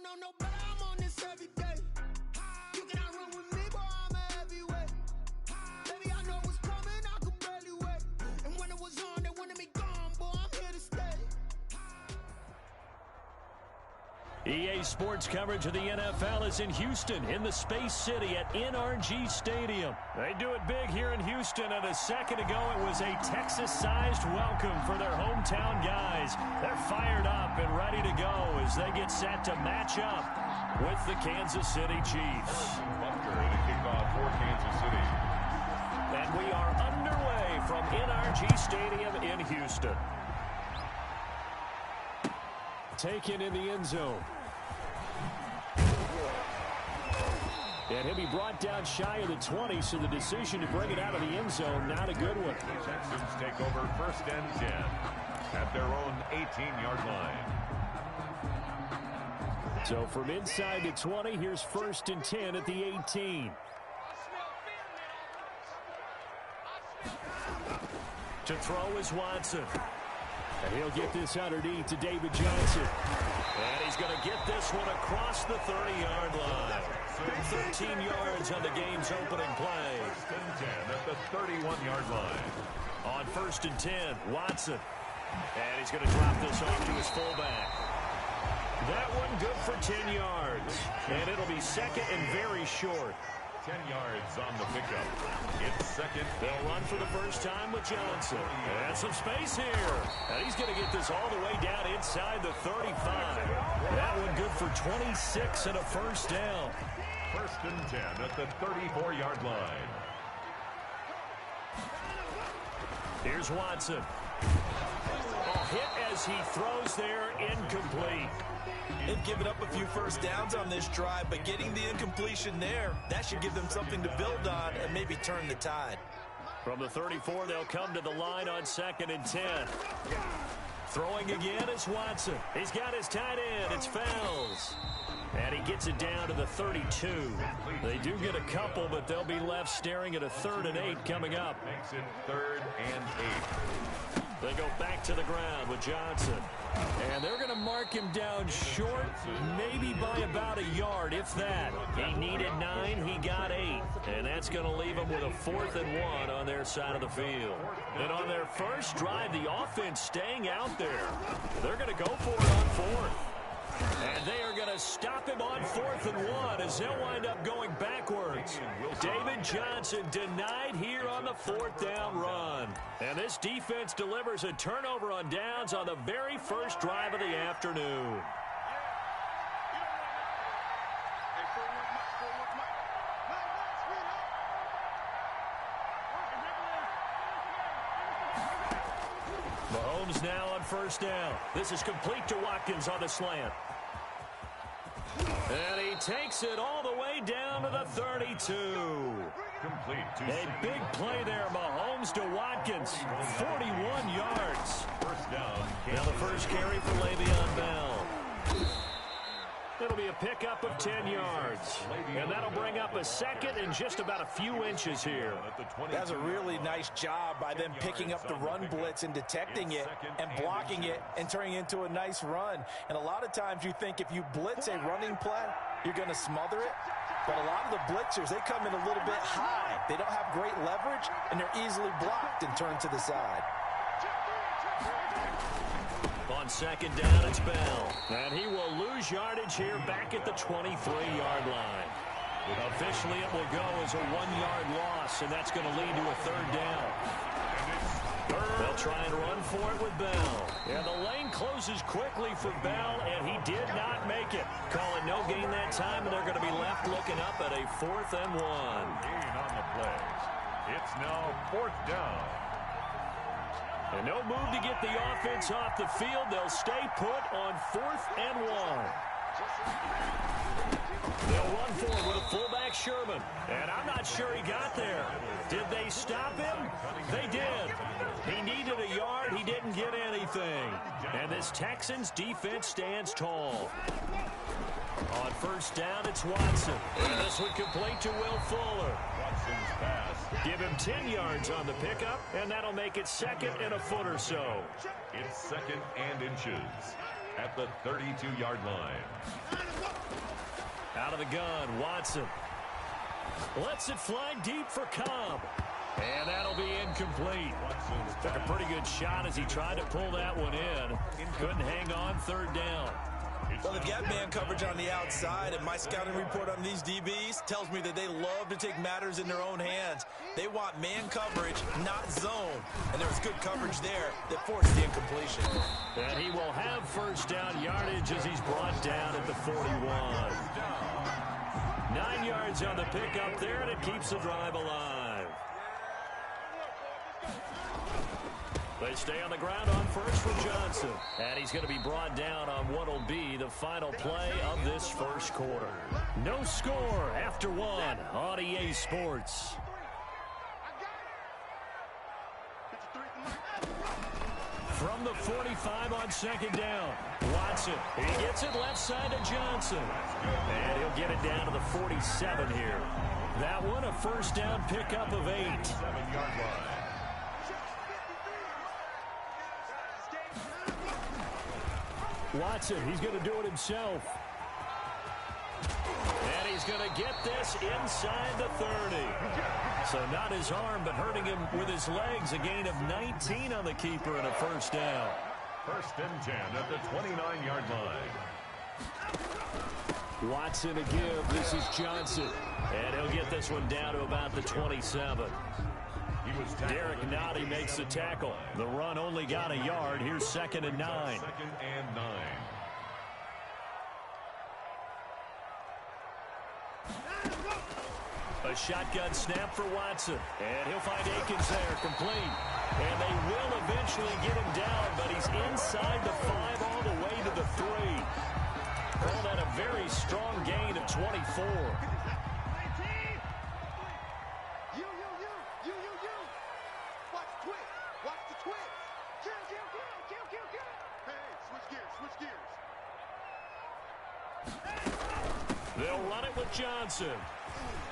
know no better, I'm on this every day. You cannot run with me, boy, I'm a heavyweight. Baby, I know what's coming, I could barely wait. And when it was on, they wanted me gone, boy, I'm here to stay. EA Sports coverage of the NFL is in Houston, in the Space City at NRG Stadium. They do it big here in Houston, and a second ago it was a Texas-sized welcome for their hometown guys. They're fired up and ready to go as they get set to match up with the Kansas City Chiefs. Buster in a kickoff for Kansas City. And we are underway from NRG Stadium in Houston. Taken in the end zone. And he'll be brought down shy of the 20, so the decision to bring it out of the end zone, not a good one. The Texans take over 1st and 10 at their own 18-yard line. So from inside the 20, here's 1st and 10 at the 18. To throw is Watson. And he'll get this underneath to David Johnson. And he's going to get this one across the 30-yard line. 13 yards on the game's opening play. 1st and 10 at the 31-yard line. On 1st and 10, Watson. And he's going to drop this off to his fullback. That one good for 10 yards. And it'll be second and very short. 10 yards on the pickup. It's second. They'll run for the first time with Johnson. And some space here. And he's going to get this all the way down inside the 35. That one good for 26 and a first down. 1st and 10 at the 34-yard line. Here's Watson. A hit as he throws there, incomplete. They've given up a few first downs on this drive, but getting the incompletion there, that should give them something to build on and maybe turn the tide. From the 34, they'll come to the line on 2nd and 10. Throwing again is Watson. He's got his tight end. It's Fells. And he gets it down to the 32. They do get a couple, but they'll be left staring at a 3rd and 8 coming up. Makes it 3rd and 8. They go back to the ground with Johnson. And they're going to mark him down short, maybe by about a yard, if that. He needed 9, he got 8. And that's going to leave him with a 4th and 1 on their side of the field. And on their first drive, the offense staying out there. They're going to go for it on 4th. And they are going to stop him on 4th and 1 as they'll wind up going backwards. David Johnson denied here on the 4th down run. And this defense delivers a turnover on downs on the very first drive of the afternoon. Mahomes now on 1st down. This is complete to Watkins on the slant. And he takes it all the way down to the 32. Complete to a big play there, Mahomes to Watkins. 41 yards. 1st down. Now the first carry for Le'Veon Bell. It'll be a pickup of 10 yards. And that'll bring up a second and just about a few inches here. That's a really nice job by them picking up the run blitz and detecting it and blocking it and turning it into a nice run. And a lot of times you think if you blitz a running play, you're going to smother it. But a lot of the blitzers, they come in a little bit high. They don't have great leverage, and they're easily blocked and turned to the side. On 2nd down, it's Bell. And he will lose yardage here back at the 23-yard line. Officially, it will go as a 1-yard loss, and that's going to lead to a 3rd down. They'll try and run for it with Bell. And the lane closes quickly for Bell, and he did not make it. Calling no gain that time, and they're going to be left looking up at a 4th and 1. Gain on the play. It's now 4th down. And no move to get the offense off the field. They'll stay put on 4th and 1. They'll run forward with a fullback, Sherman. And I'm not sure he got there. Did they stop him? They did. He needed a yard. He didn't get anything. And this Texans defense stands tall. On 1st down, it's Watson. And this one complete to Will Fuller. Watson's pass. Give him 10 yards on the pickup, and that'll make it 2nd and a foot or so. It's 2nd and inches at the 32-yard line. Out of the gun, Watson. Lets it fly deep for Cobb. And that'll be incomplete. Took a pretty good shot as he tried to pull that one in. Couldn't hang on, third down. Well, they've got man coverage on the outside, and my scouting report on these DBs tells me that they love to take matters in their own hands. They want man coverage, not zone. And there was good coverage there that forced the incompletion. And he will have first down yardage as he's brought down at the 41. 9 yards on the pickup there, and it keeps the drive alive. They stay on the ground on first for Johnson. And he's going to be brought down on what will be the final play of this first quarter. No score after one on EA Sports. From the 45 on second down, Watson. He gets it left side to Johnson. And he'll get it down to the 47 here. That one a first down pickup of 8. 7-yard line. Watson, he's going to do it himself. And he's going to get this inside the 30. So not his arm, but hurting him with his legs. A gain of 19 on the keeper and a first down. First and 10 at the 29-yard line. Watson to give. This is Johnson. And he'll get this one down to about the 27. Derek Nottie makes the tackle. The run only got a yard. Here's 2nd and 9. 2nd and 9. A shotgun snap for Watson. And he'll find Akins there, complete. And they will eventually get him down, but he's inside the 5 all the way to the 3. Call that a very strong gain of 24. They'll run it with Johnson.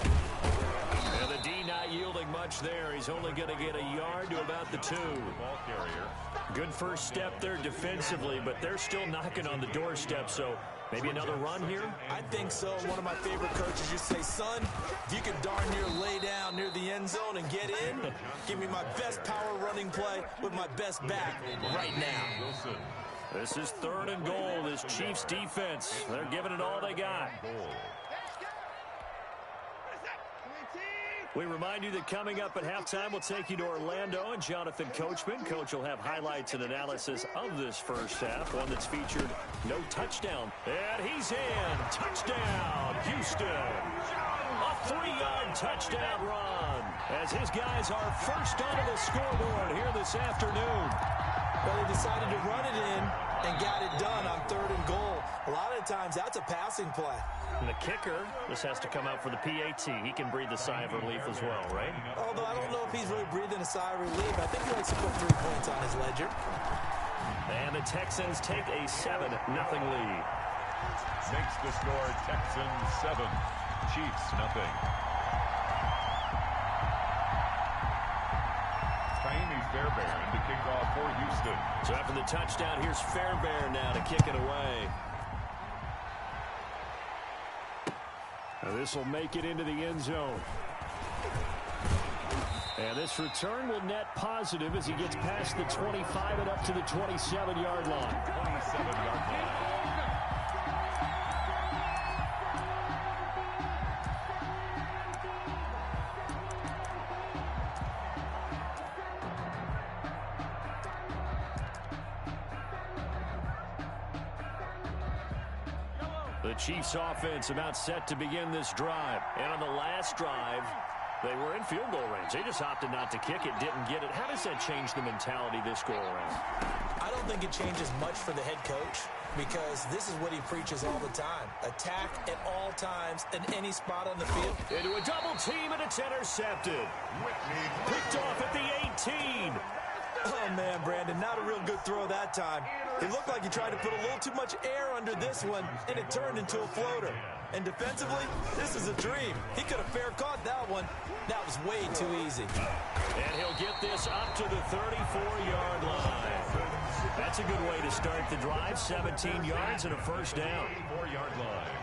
And the D not yielding much there. He's only going to get a yard to about the 2. Ball carrier. Good first step there defensively, but they're still knocking on the doorstep, so maybe another run here? I think so. One of my favorite coaches used to say, son, if you can darn near lay down near the end zone and get in, give me my best power running play with my best back right now. Wilson. This is 3rd and goal. This Chiefs defense, they're giving it all they got. We remind you that coming up at halftime, we'll take you to Orlando and Jonathan Coachman. Coach will have highlights and analysis of this first half, one that's featured no touchdown. And he's in. Touchdown, Houston. A 3-yard touchdown run as his guys are first onto the scoreboard here this afternoon. Well, they decided to run it in and got it done on 3rd and goal. A lot of times, that's a passing play. And the kicker, this has to come out for the PAT. He can breathe a sigh of relief as well, right? Although I don't know if he's really breathing a sigh of relief. I think he likes to put 3 points on his ledger. And the Texans take a 7-0 lead. Makes the score Texans 7, Chiefs nothing. Fairbairn to kick off for Houston. So after the touchdown, here's Fairbairn now to kick it away. Now this will make it into the end zone. And this return will net positive as he gets past the 25 and up to the 27-yard line. 27-yard line. The Chiefs offense about set to begin this drive. And on the last drive, they were in field goal range. They just opted not to kick it, didn't get it. How does that change the mentality this go around? I don't think it changes much for the head coach because this is what he preaches all the time. Attack at all times in any spot on the field. Into a double team, and it's intercepted. Picked off at the 18. Oh, man, Brandon, not a real good throw that time. It looked like he tried to put a little too much air under this one, and it turned into a floater. And defensively, this is a dream. He could have fair caught that one. That was way too easy. And he'll get this up to the 34-yard line. That's a good way to start the drive. 17 yards and a first down. 34-yard line.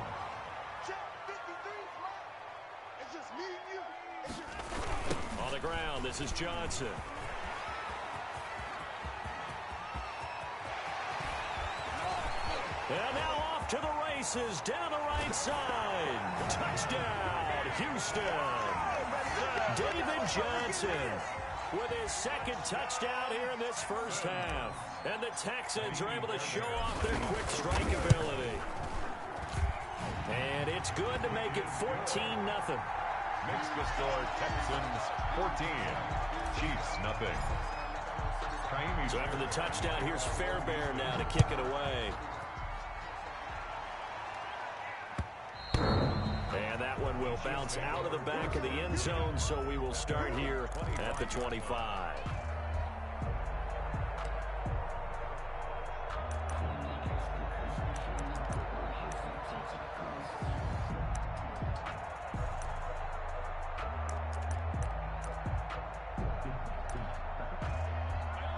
On the ground, this is Johnson. And now off to the races, down the right side. Touchdown, Houston. David Johnson with his second touchdown here in this first half. And the Texans are able to show off their quick strike ability. And it's good to make it 14-0. Makes the score Texans 14, Chiefs nothing. So after the touchdown, here's Fairbairn now to kick it away. And that one will bounce out of the back of the end zone, so we will start here at the 25.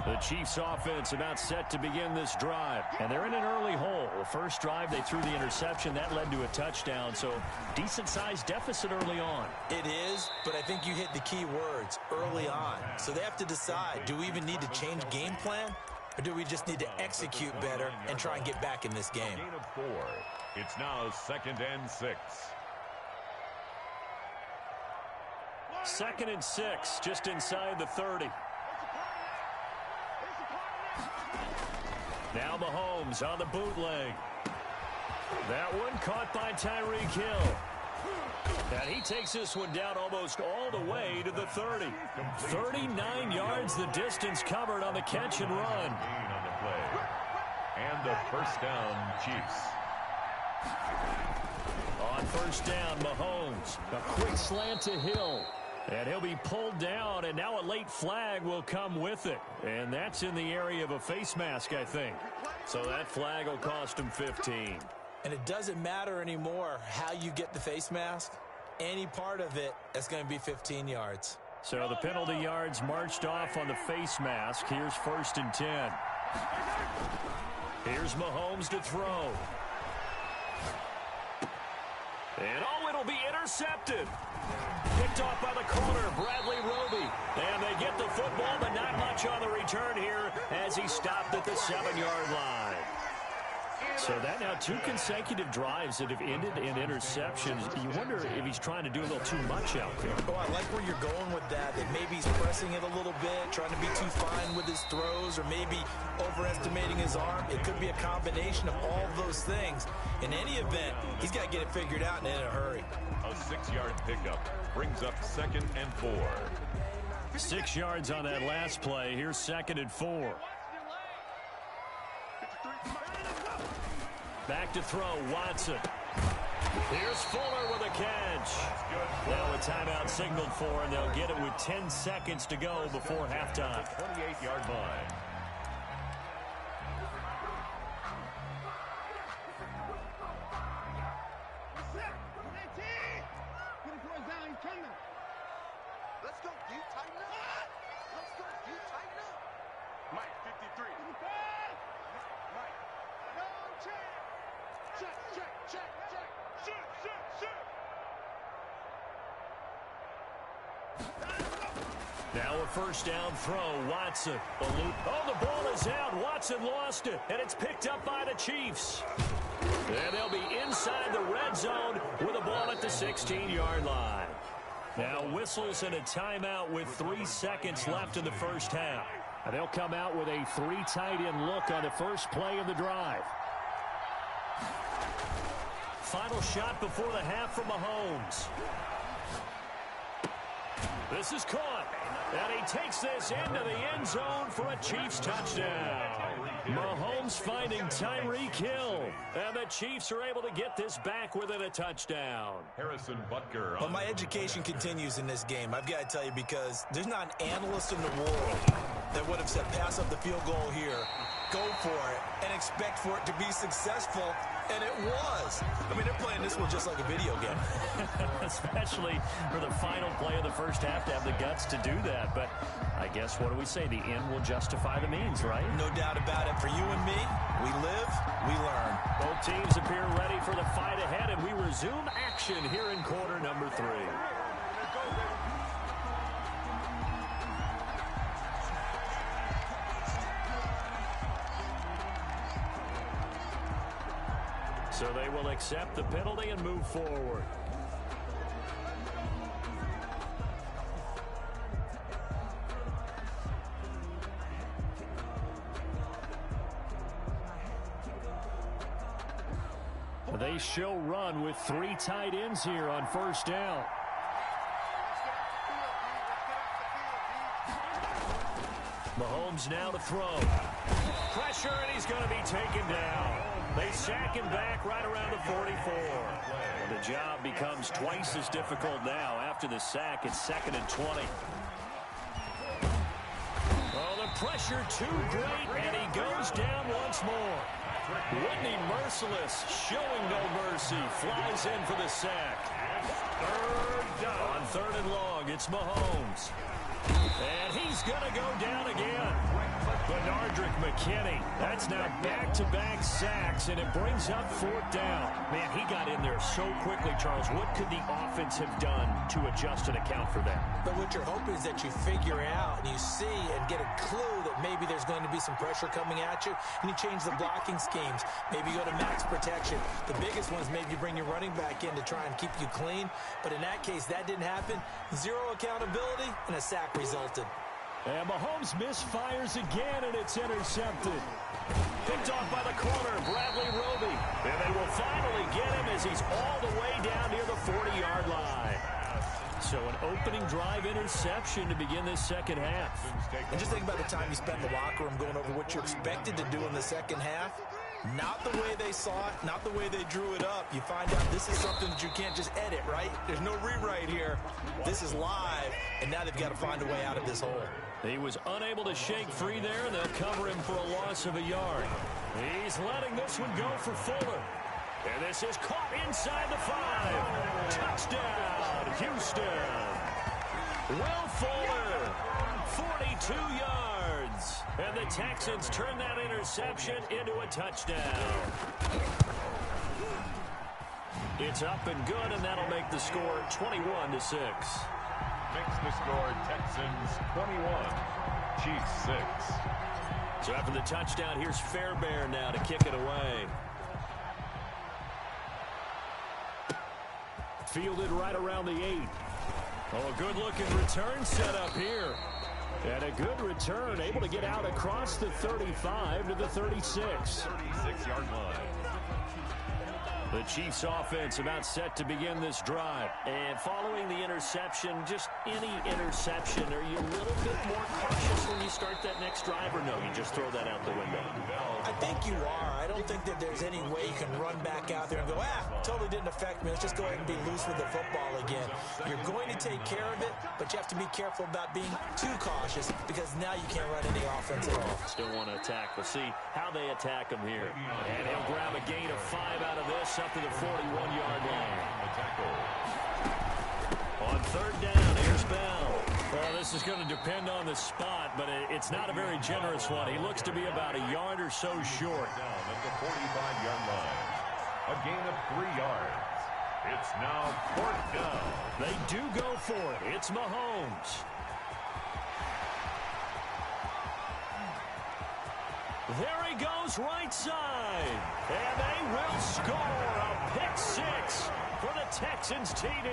The Chiefs offense about set to begin this drive, and they're in an early hole. The first drive, they threw the interception. That led to a touchdown, so decent-sized deficit early on. It is, but I think you hit the key words, early on. So they have to decide, do we even need to change game plan, or do we just need to execute better and try and get back in this game? Gain of 4. It's now 2nd and 6. 2nd and 6, just inside the 30. Now Mahomes on the bootleg. That one caught by Tyreek Hill. And he takes this one down almost all the way to the 30. 39 yards the distance covered on the catch and run. Gain on the play. And the first down, Chiefs. On first down, Mahomes. A quick slant to Hill. And he'll be pulled down, and now a late flag will come with it. And that's in the area of a face mask, I think. So that flag will cost him 15. And it doesn't matter anymore how you get the face mask. Any part of it is going to be 15 yards. So the penalty yards marched off on the face mask. Here's 1st and 10. Here's Mahomes to throw. And it'll be intercepted. Picked off by the corner, Bradley Roby. And they get the football, but not much on the return here as he stopped at the 7-yard line. So that now 2 consecutive drives that have ended in interceptions. You wonder if he's trying to do a little too much out there. Oh, I like where you're going with that maybe he's pressing it a little bit, trying to be too fine with his throws, or maybe overestimating his arm. It could be a combination of all of those things. In any event, he's got to get it figured out and in a hurry. A 6-yard pickup brings up 2nd and 4. 6 yards on that last play. Here's 2nd and 4. Back to throw, Watson. Here's Fuller with a catch. Now a timeout signaled for, and they'll get it with 10 seconds to go before halftime. 28-yard line. Let's go, D. Tighten up. Let's go, D. Tighten up. Mike, 53. Mike. No chance. Check, check, check, check. Shoot, shoot, shoot. Now a first down throw, Watson. Oh, the ball is out. Watson lost it, and it's picked up by the Chiefs. And they'll be inside the red zone with a ball at the 16-yard line. Now whistles and a timeout with 3 seconds left in the first half. And they'll come out with a 3 tight end look on the first play of the drive. Final shot before the half from Mahomes. This is caught. And he takes this into the end zone for a Chiefs touchdown. Mahomes finding Tyreek Hill. And the Chiefs are able to get this back within a touchdown. Harrison Butker. Well, my education continues in this game, I've got to tell you, because there's not an analyst in the world that would have said pass up the field goal here, go for it, and expect for it to be successful. And it was. I mean, they're playing this one just like a video game. Especially for the final play of the first half to have the guts to do that. But I guess, what do we say? The end will justify the means, right? No doubt about it. For you and me, we live, we learn. Both teams appear ready for the fight ahead, and we resume action here in quarter number 3. So they will accept the penalty and move forward. They show run with 3 tight ends here on first down. Mahomes now to throw. Pressure, and he's going to be taken down. They sack him back right around the 44. The job becomes twice as difficult now after the sack. It's 2nd and 20. Oh, the pressure too great, and he goes down once more. Whitney merciless, showing no mercy, flies in for the sack. Third down. On 3rd and long, it's Mahomes. And he's going to go down again. Benardrick McKinney. That's now back-to-back sacks, and it brings up 4th down. Man, he got in there so quickly, Charles. What could the offense have done to adjust and account for that? But what you're hoping is that you figure out and you see and get a clue that maybe there's going to be some pressure coming at you, and you change the blocking schemes. Maybe you go to max protection. The biggest one is maybe you bring your running back in to try and keep you clean. But in that case, that didn't happen. 0 accountability, and a sack resulted. And Mahomes misfires again, and it's intercepted. Picked off by the corner, Bradley Roby. And they will finally get him as he's all the way down near the 40-yard line. So an opening drive interception to begin this second half. And just think about the time you spent in the locker room going over what you expected to do in the second half. Not the way they saw it, not the way they drew it up. You find out this is something that you can't just edit, right? There's no rewrite here. This is live, and now they've got to find a way out of this hole. He was unable to shake free there, and they'll cover him for a loss of a yard. He's letting this one go for Fuller. And this is caught inside the 5. Touchdown, Houston. Will Fuller, 42 yards. And the Texans turn that interception into a touchdown. It's up and good, and that'll make the score 21-6. Makes the score Texans 21, Chiefs 6. So after the touchdown, here's Fairbairn now to kick it away. Fielded right around the 8. Oh, a good-looking return set up here. And a good return, able to get out across the 35 to the 36. 36-yard line. The Chiefs offense about set to begin this drive. And following the interception, just any interception, are you a little bit more cautious when you start that next drive, or no, you just throw that out the window? I think you are. I don't think that there's any way you can run back out there and go, totally didn't affect me. Let's just go ahead and be loose with the football again. You're going to take care of it, but you have to be careful about being too cautious because now you can't run any offense at all. Still want to attack. We'll see how they attack him here. And he'll grab a gain of 5 out of this up to the 41-yard line. On 3rd down, here's Bell. Well, this is going to depend on the spot, but it's not a very generous one. He looks to be about a yard or so short. Down at the 45-yard line. A gain of 3 yards. It's now 4th down. They do go for it. It's Mahomes. There he goes right side. And they will score a pick 6 for the Texans TD.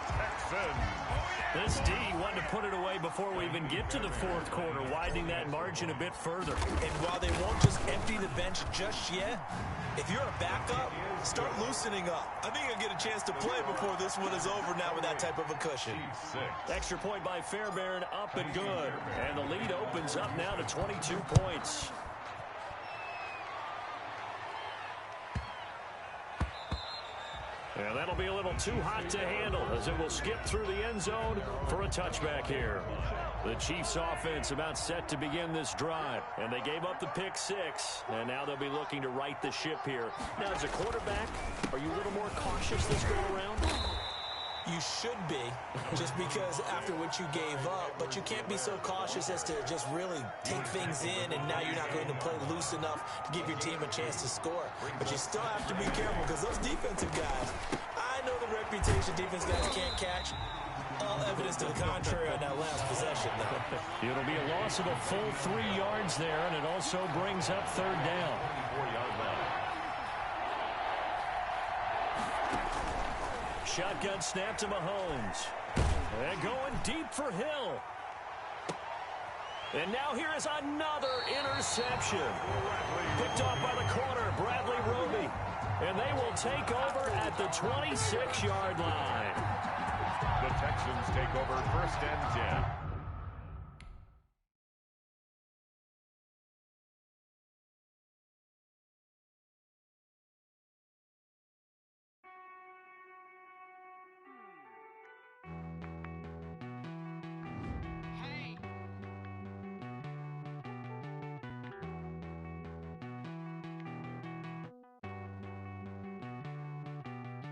Texans. This D wanted to put it away before we even get to the 4th quarter, widening that margin a bit further. And while they won't just empty the bench just yet, if you're a backup, start loosening up. I think you'll get a chance to play before this one is over now with that type of a cushion. Extra point by Fairbairn, up and good. And the lead opens up now to 22 points. And that'll be a little too hot to handle as it will skip through the end zone for a touchback here. The Chiefs offense about set to begin this drive. And they gave up the pick 6. And now they'll be looking to right the ship here. Now, as a quarterback, are you a little more cautious this go around? You should be, just because after what you gave up. But you can't be so cautious as to just really take things in, and now you're not going to play loose enough to give your team a chance to score. But you still have to be careful because those defensive guys, I know the reputation defense guys can't catch. All evidence to the contrary on that last possession, though. It'll be a loss of a full 3 yards there, and it also brings up 3rd down. shotgun snap to Mahomes. And going deep for Hill. And now here is another interception. Picked off by the corner, Bradley Roby. And they will take over at the 26-yard line. The Texans take over 1st and 10.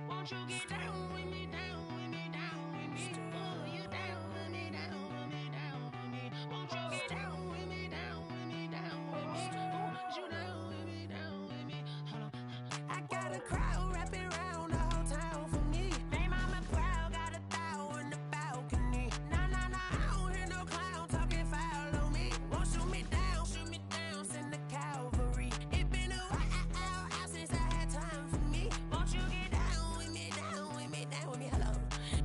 Won't you get down with me, down with me, down with me? Oh, you down with me, down with me, down with me. Won't you get down with me, down with me, down with me? Oh, you down with me, down with me? Hold on. I got a crowd wrapping around the whole town for me. They mama proud, got a thou on the balcony. Nah, nah, nah, I don't hear no clown talking foul on me. Won't shoot me down, send the cavalry. It been a while since I had time for me. Won't you get down with me, down with me, down with me? Hello.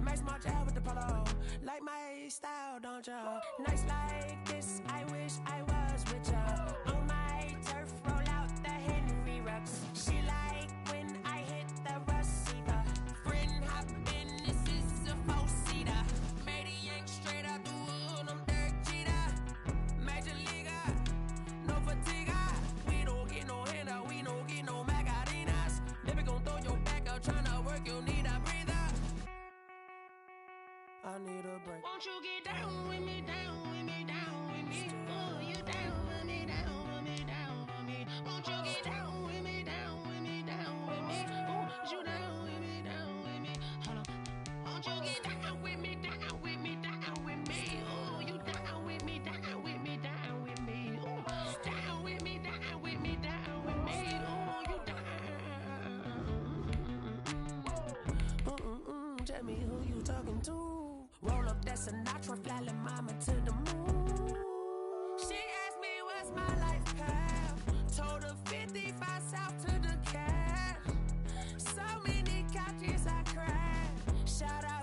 Max March out with the polo. Like my style, don't ya? Nights like this, I wish I was with ya. On my turf, roll out the Henry Rux. She like when I hit the receiver. Friend hop in, this is a four-seater. Made a yank straight out the wood, I'm Derek Jeter. Major leaguer, no fatigue. We don't get no handout, we don't get no Macarinas. Never gon' throw your back out, tryna work, you need a breather. I need a break. Won't you get down with me, down with me, down with me? Oh, you down with me, down with me, down with me? Won't you get down with me, down with me, down with me? Oh, you down with me, down with me? Hold on. Won't you get down with me, down with me, down with me? Oh, you down with me, down with me, down with me? Oh, down with me, down with me, down with me? Oh, you down. Tell me who you talking to. Roll up that Sinatra, fly la mama to the moon. She asked me what's my life path. Told her 55 south to the cash. So many couches I crashed. Shout out